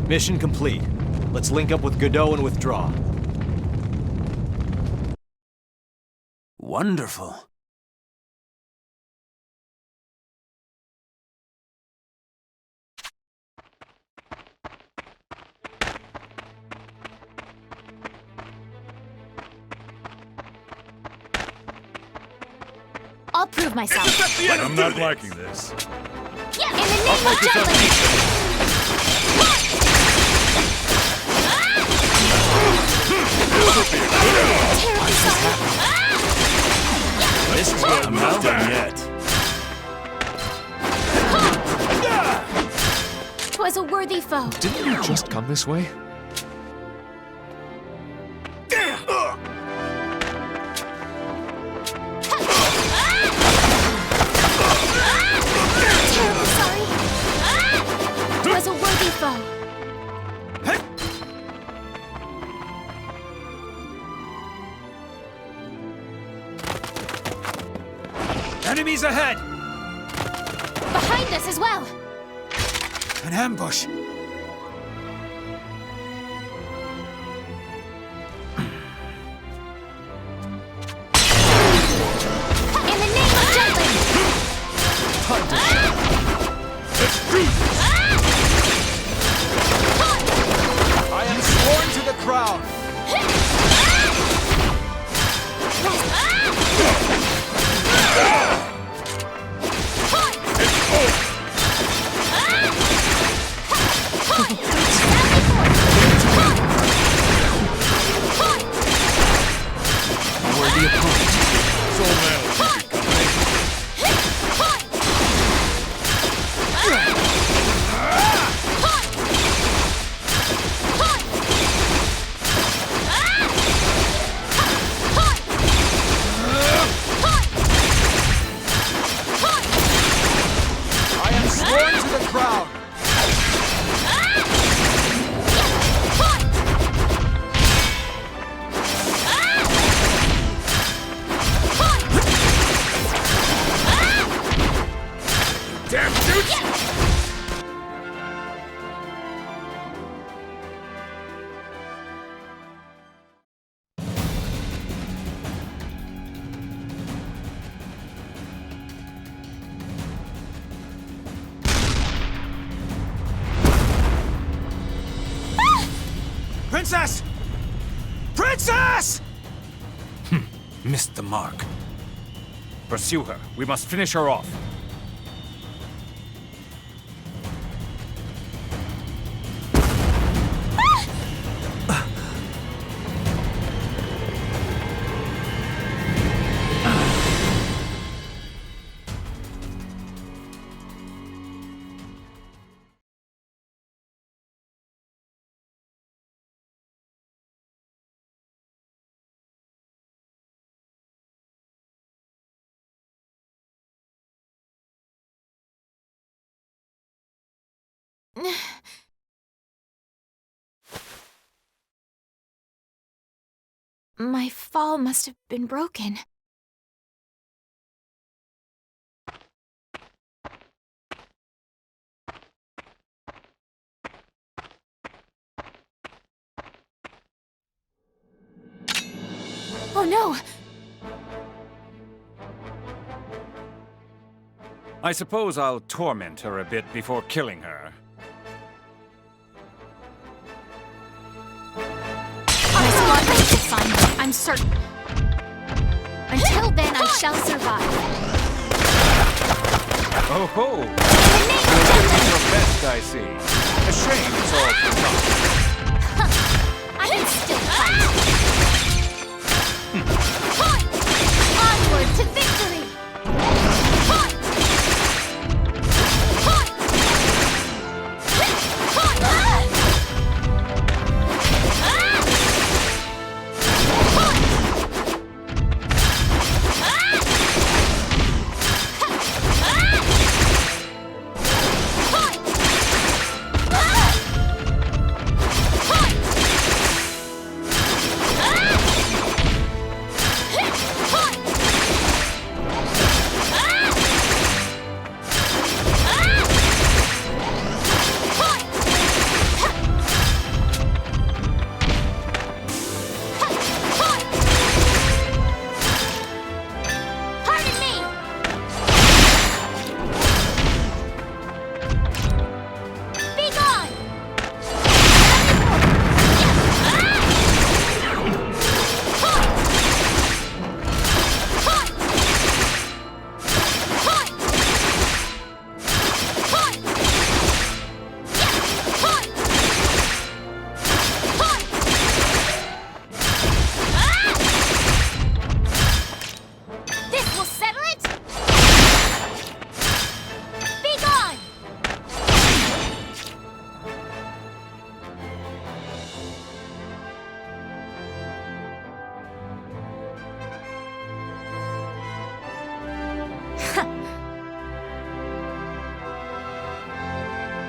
Mission complete. Let's link up with Godot and withdraw. Wonderful. I'll prove myself. I'm not liking this. In the name of justice! Terribly sorry. This is where I'm not done yet. 'Twas a worthy foe. Didn't you just come this way? Terribly sorry. 'Twas a worthy foe. Enemies ahead! Behind us as well. An ambush! In the name of justice! Let's do this! I am sworn to the crowd! Worthy opponent. Soul Man will keep you company. Princess! Princess! Missed the mark. Pursue her. We must finish her off. My fall must have been broken. Oh no! I suppose I'll torment her a bit before killing her. My squadron will find me, I'm certain. Until then, I shall survive. Oh ho! You're doing your best, I see. A shame it's all for naught. I can still fight. Onward to victory!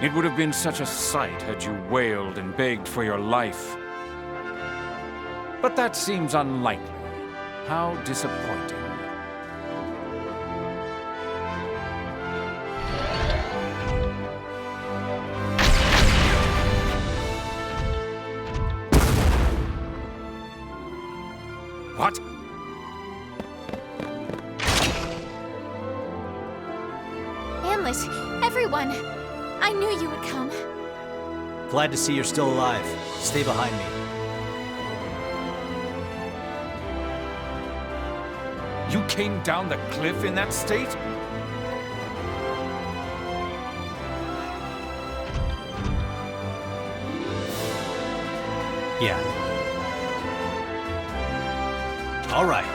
It would have been such a sight had you wailed and begged for your life. But that seems unlikely. How disappointing. What? Hamlet, everyone, I knew you would come. Glad to see you're still alive. Stay behind me. You came down the cliff in that state? Yeah. All right.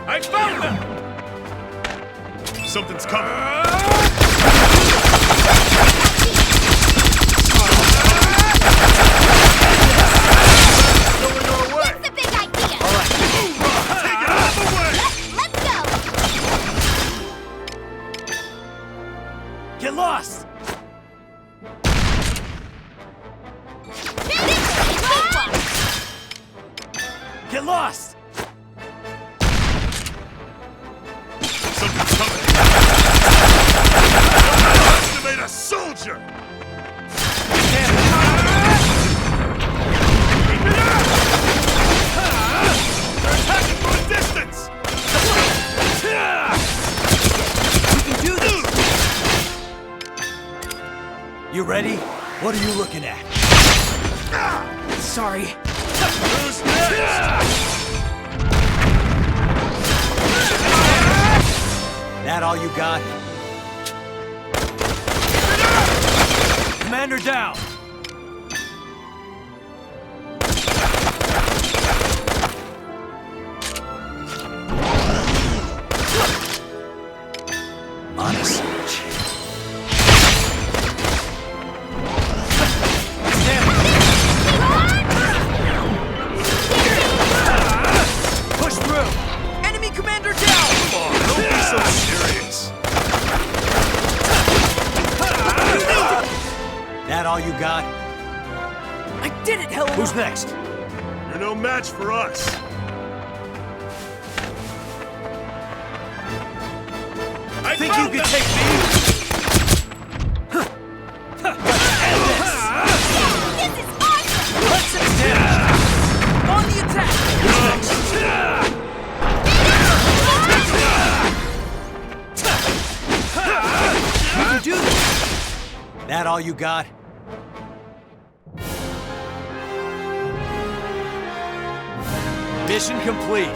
I found them! Something's coming. Get lost! Get lost! Something's coming. Underestimate a soldier! Keep it up! They're attacking from a distance! You ready? What What are you looking at? Sorry. Who's next? That all you got? Commander down! Honestly. Push through! Enemy commander down! Don't be so serious. That all you got? I did it, Helena! Who's next? You're no match for us. I think you can take me? This is awesome! Let's extend! On the attack! Who's next? You can do this! That all you got? Mission complete.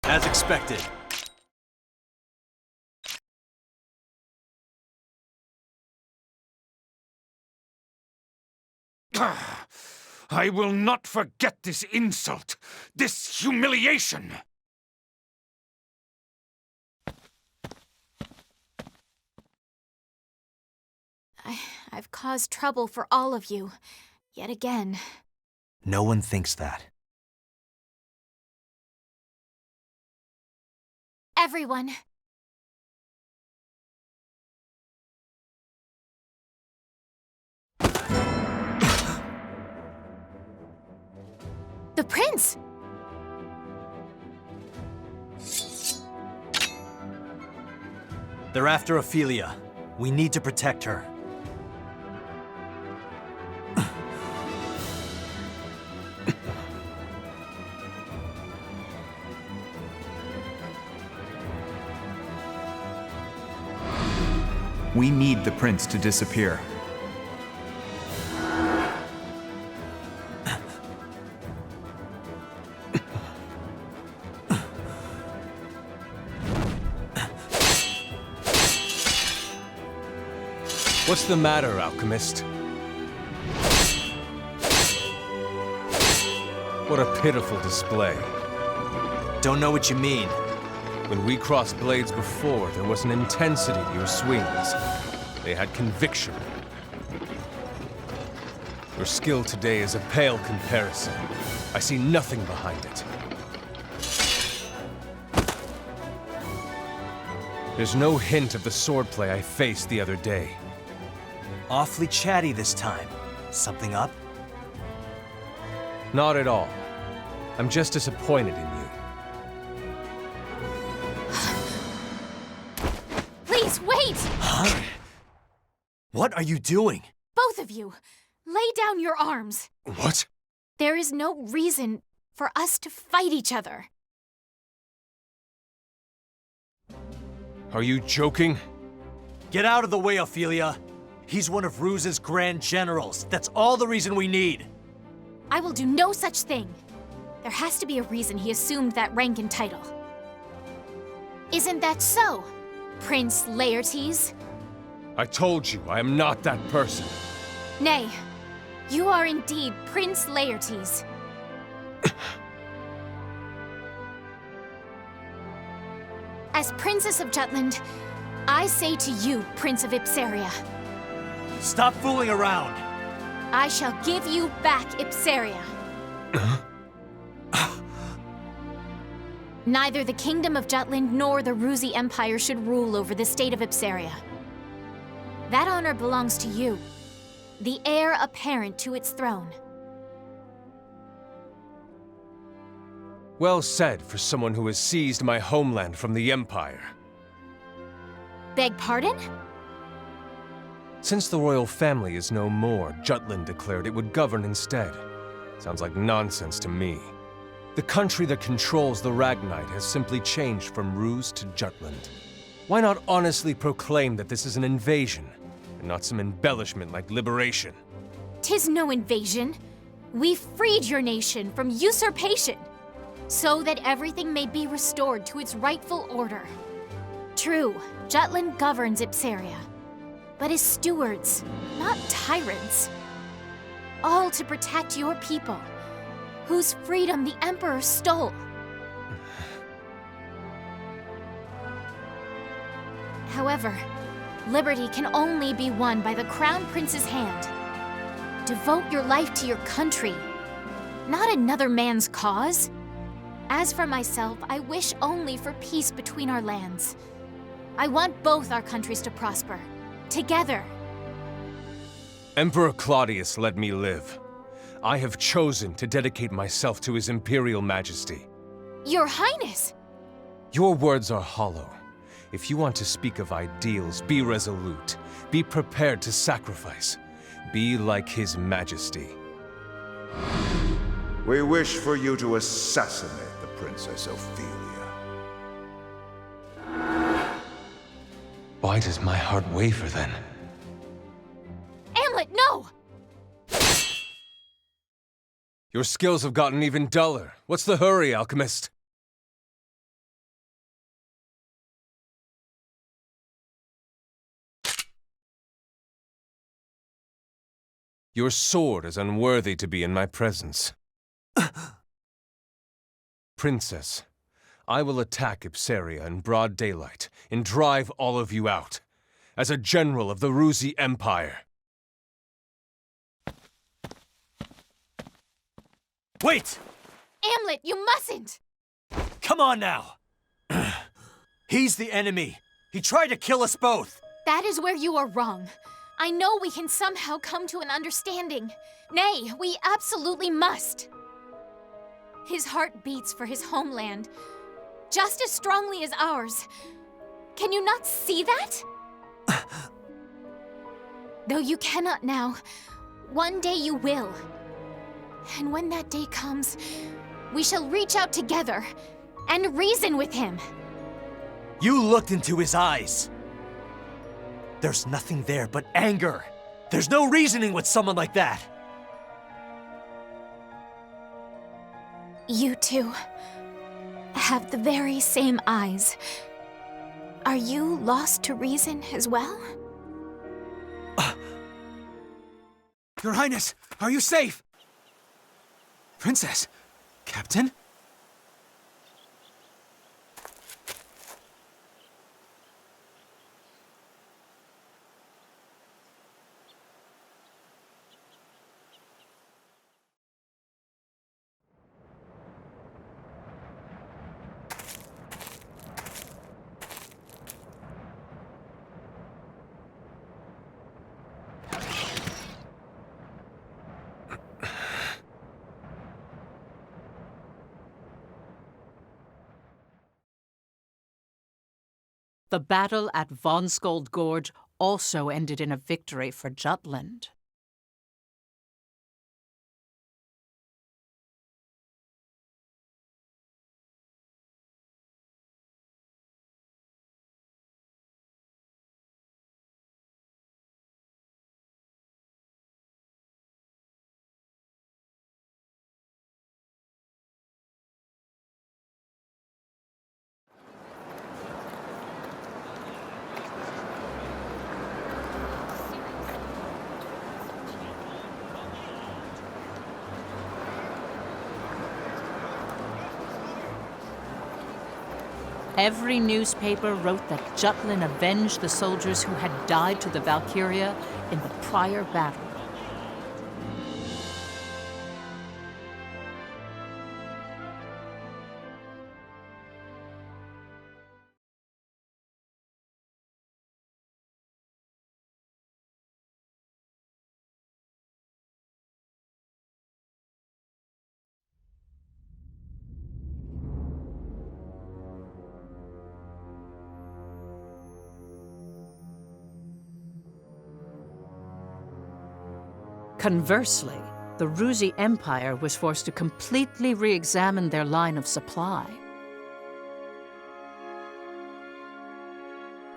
As expected. I will not forget this insult, this humiliation. I've caused trouble for all of you, yet again. No one thinks that. Everyone. The prince! They're after Ophelia. We need to protect her. We need the prince to disappear. What's the matter, alchemist? What a pitiful display. Don't know what you mean. When we crossed blades before, there was an intensity to your swings. They had conviction. Your skill today is a pale comparison. I see nothing behind it. There's no hint of the swordplay I faced the other day. Awfully chatty this time. Something up? Not at all. I'm just disappointed in you. Please, wait! Huh? What are you doing? Both of you, lay down your arms. What? There is no reason for us to fight each other. Are you joking? Get out of the way, Ophelia. He's one of Ruse's grand generals. That's all the reason we need. I will do no such thing. There has to be a reason he assumed that rank and title. Isn't that so, Prince Laertes? I told you, I am not that person. Nay, you are indeed Prince Laertes. As Princess of Jutland, I say to you, Prince of Ipsaria, stop fooling around! I shall give you back Ipsaria. Neither the Kingdom of Jutland nor the Ruzi Empire should rule over the state of Ipsaria. That honor belongs to you, the heir apparent to its throne. Well said for someone who has seized my homeland from the Empire. Beg pardon? Since the royal family is no more, Jutland declared it would govern instead. Sounds like nonsense to me. The country that controls the Ragnite has simply changed from Ruse to Jutland. Why not honestly proclaim that this is an invasion, and not some embellishment like liberation? 'Tis no invasion. We freed your nation from usurpation, so that everything may be restored to its rightful order. True, Jutland governs Ipsaria, but as stewards, not tyrants. All to protect your people, whose freedom the Emperor stole. However, liberty can only be won by the Crown Prince's hand. Devote your life to your country, not another man's cause. As for myself, I wish only for peace between our lands. I want both our countries to prosper, together. Emperor Claudius let me live. I have chosen to dedicate myself to His Imperial Majesty. Your Highness! Your words are hollow. If you want to speak of ideals, be resolute. Be prepared to sacrifice. Be like His Majesty. We wish for you to assassinate the Princess Ophelia. Why does my heart waver then? Amlet, no! Your skills have gotten even duller. What's the hurry, alchemist? Your sword is unworthy to be in my presence. Princess, I will attack Ipsaria in broad daylight and drive all of you out, as a general of the Ruzi Empire. Wait! Amlet, you mustn't! Come on now! He's the enemy. He tried to kill us both. That is where you are wrong. I know we can somehow come to an understanding. Nay, we absolutely must. His heart beats for his homeland, just as strongly as ours. Can you not see that? Though you cannot now, one day you will. And when that day comes, we shall reach out together and reason with him. You looked into his eyes. There's nothing there but anger. There's no reasoning with someone like that. You two have the very same eyes. Are you lost to reason as well? Your Highness, are you safe? Princess? Captain? The battle at Von Skold Gorge also ended in a victory for Jutland. Every newspaper wrote that Jutland avenged the soldiers who had died to the Valkyria in the prior battle. Conversely, the Ruzi Empire was forced to completely re-examine their line of supply.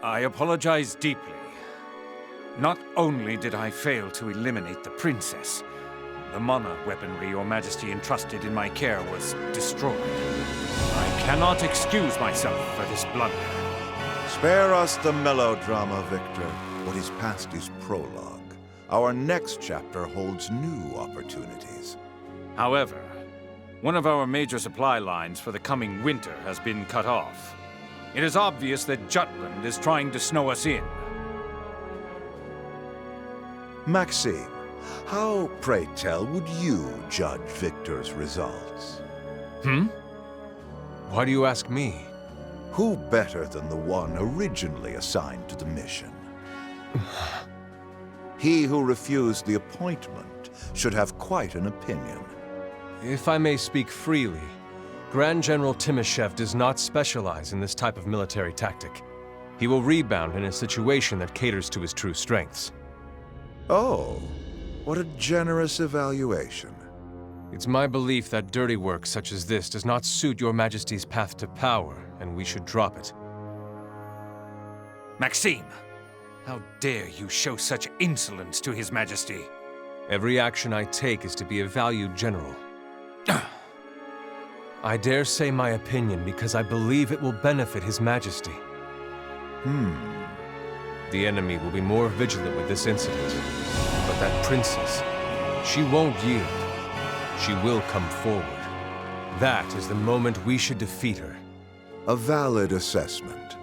I apologize deeply. Not only did I fail to eliminate the princess, the mana weaponry Your Majesty entrusted in my care was destroyed. I cannot excuse myself for this blunder. Spare us the melodrama, Victor. What is past is prologue. Our next chapter holds new opportunities. However, one of our major supply lines for the coming winter has been cut off. It is obvious that Jutland is trying to snow us in. Maxime, how, pray tell, would you judge Victor's results? Why do you ask me? Who better than the one originally assigned to the mission? He who refused the appointment should have quite an opinion. If I may speak freely, Grand General Timoshev does not specialize in this type of military tactic. He will rebound in a situation that caters to his true strengths. Oh, what a generous evaluation. It's my belief that dirty work such as this does not suit Your Majesty's path to power, and we should drop it. Maxime! How dare you show such insolence to His Majesty? Every action I take is to be a valued general. I dare say my opinion because I believe it will benefit His Majesty. The enemy will be more vigilant with this incident. But that princess, she won't yield. She will come forward. That is the moment we should defeat her. A valid assessment.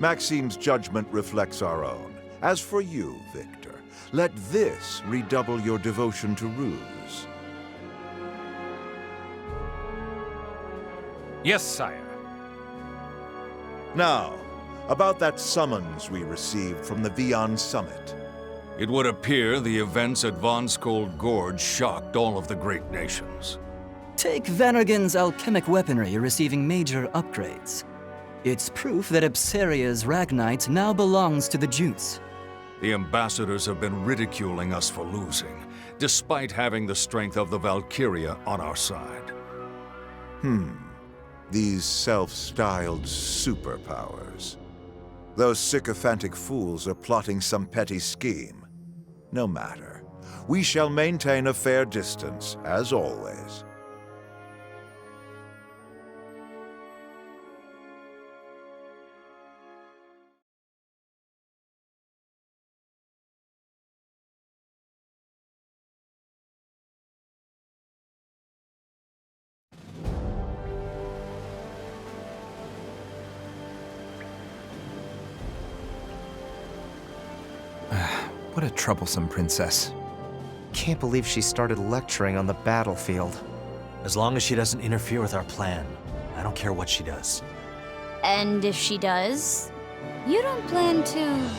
Maxime's judgment reflects our own. As for you, Victor, let this redouble your devotion to Ruse. Yes, sire. Now, about that summons we received from the Vion Summit. It would appear the events at Von Skold Gorge shocked all of the great nations. Take Vanergin's alchemic weaponry receiving major upgrades. It's proof that Ipseria's Ragnite now belongs to the Jutes. The ambassadors have been ridiculing us for losing, despite having the strength of the Valkyria on our side. These self-styled superpowers. Those sycophantic fools are plotting some petty scheme. No matter. We shall maintain a fair distance, as always. What a troublesome princess. Can't believe she started lecturing on the battlefield. As long as she doesn't interfere with our plan, I don't care what she does. And if she does, you don't plan to...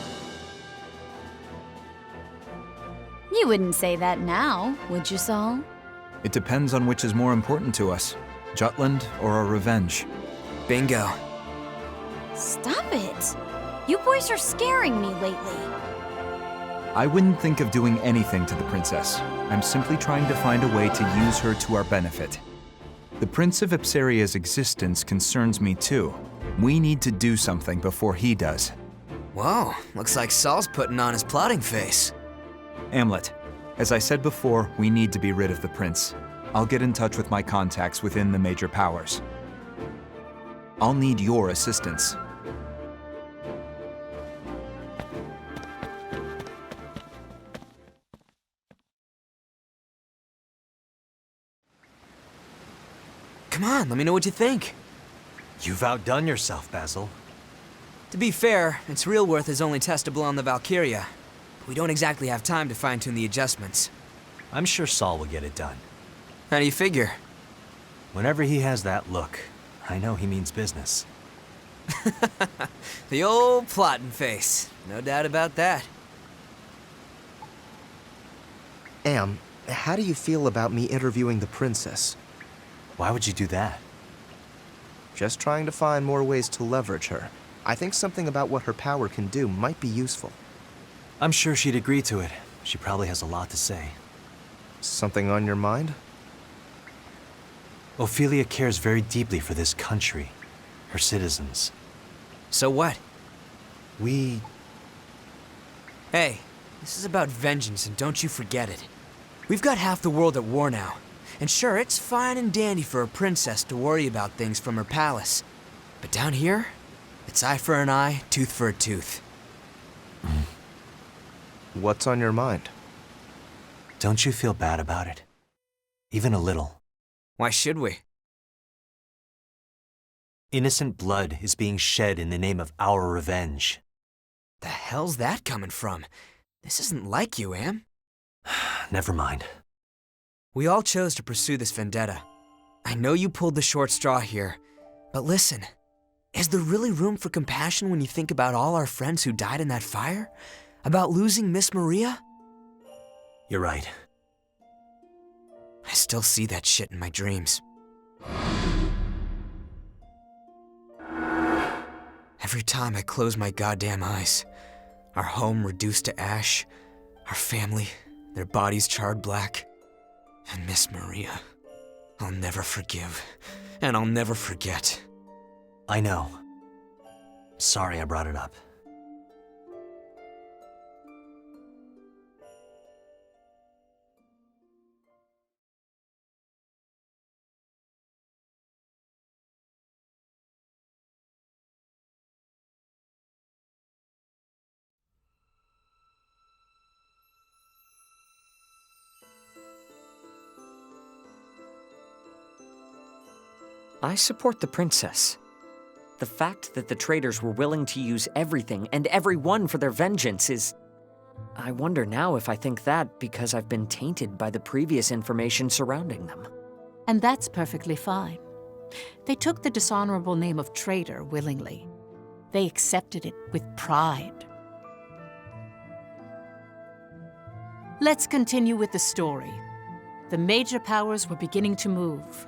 You wouldn't say that now, would you, Saul? It depends on which is more important to us, Jutland or our revenge. Bingo. Stop it! You boys are scaring me lately. I wouldn't think of doing anything to the princess. I'm simply trying to find a way to use her to our benefit. The Prince of Ipseria's existence concerns me too. We need to do something before he does. Whoa, looks like Saul's putting on his plotting face. Amlet, as I said before, we need to be rid of the prince. I'll get in touch with my contacts within the major powers. I'll need your assistance. Come on, let me know what you think. You've outdone yourself, Basil. To be fair, its real worth is only testable on the Valkyria. We don't exactly have time to fine-tune the adjustments. I'm sure Saul will get it done. How do you figure? Whenever he has that look, I know he means business. The old plotting face. No doubt about that. Am, how do you feel about me interviewing the princess? Why would you do that? Just trying to find more ways to leverage her. I think something about what her power can do might be useful. I'm sure she'd agree to it. She probably has a lot to say. Something on your mind? Ophelia cares very deeply for this country, her citizens. So what? Hey, this is about vengeance, and don't you forget it. We've got half the world at war now. And sure, it's fine and dandy for a princess to worry about things from her palace. But down here, it's eye for an eye, tooth for a tooth. What's on your mind? Don't you feel bad about it? Even a little. Why should we? Innocent blood is being shed in the name of our revenge. The hell's that coming from? This isn't like you, Am. Never mind. We all chose to pursue this vendetta. I know you pulled the short straw here, but listen, is there really room for compassion when you think about all our friends who died in that fire? About losing Miss Maria? You're right. I still see that shit in my dreams. Every time I close my goddamn eyes, our home reduced to ash, our family, their bodies charred black, and Miss Maria. I'll never forgive, and I'll never forget. I know. Sorry I brought it up. I support the princess. The fact that the traitors were willing to use everything and everyone for their vengeance is... I wonder now if I think that because I've been tainted by the previous information surrounding them. And that's perfectly fine. They took the dishonorable name of traitor willingly. They accepted it with pride. Let's continue with the story. The major powers were beginning to move.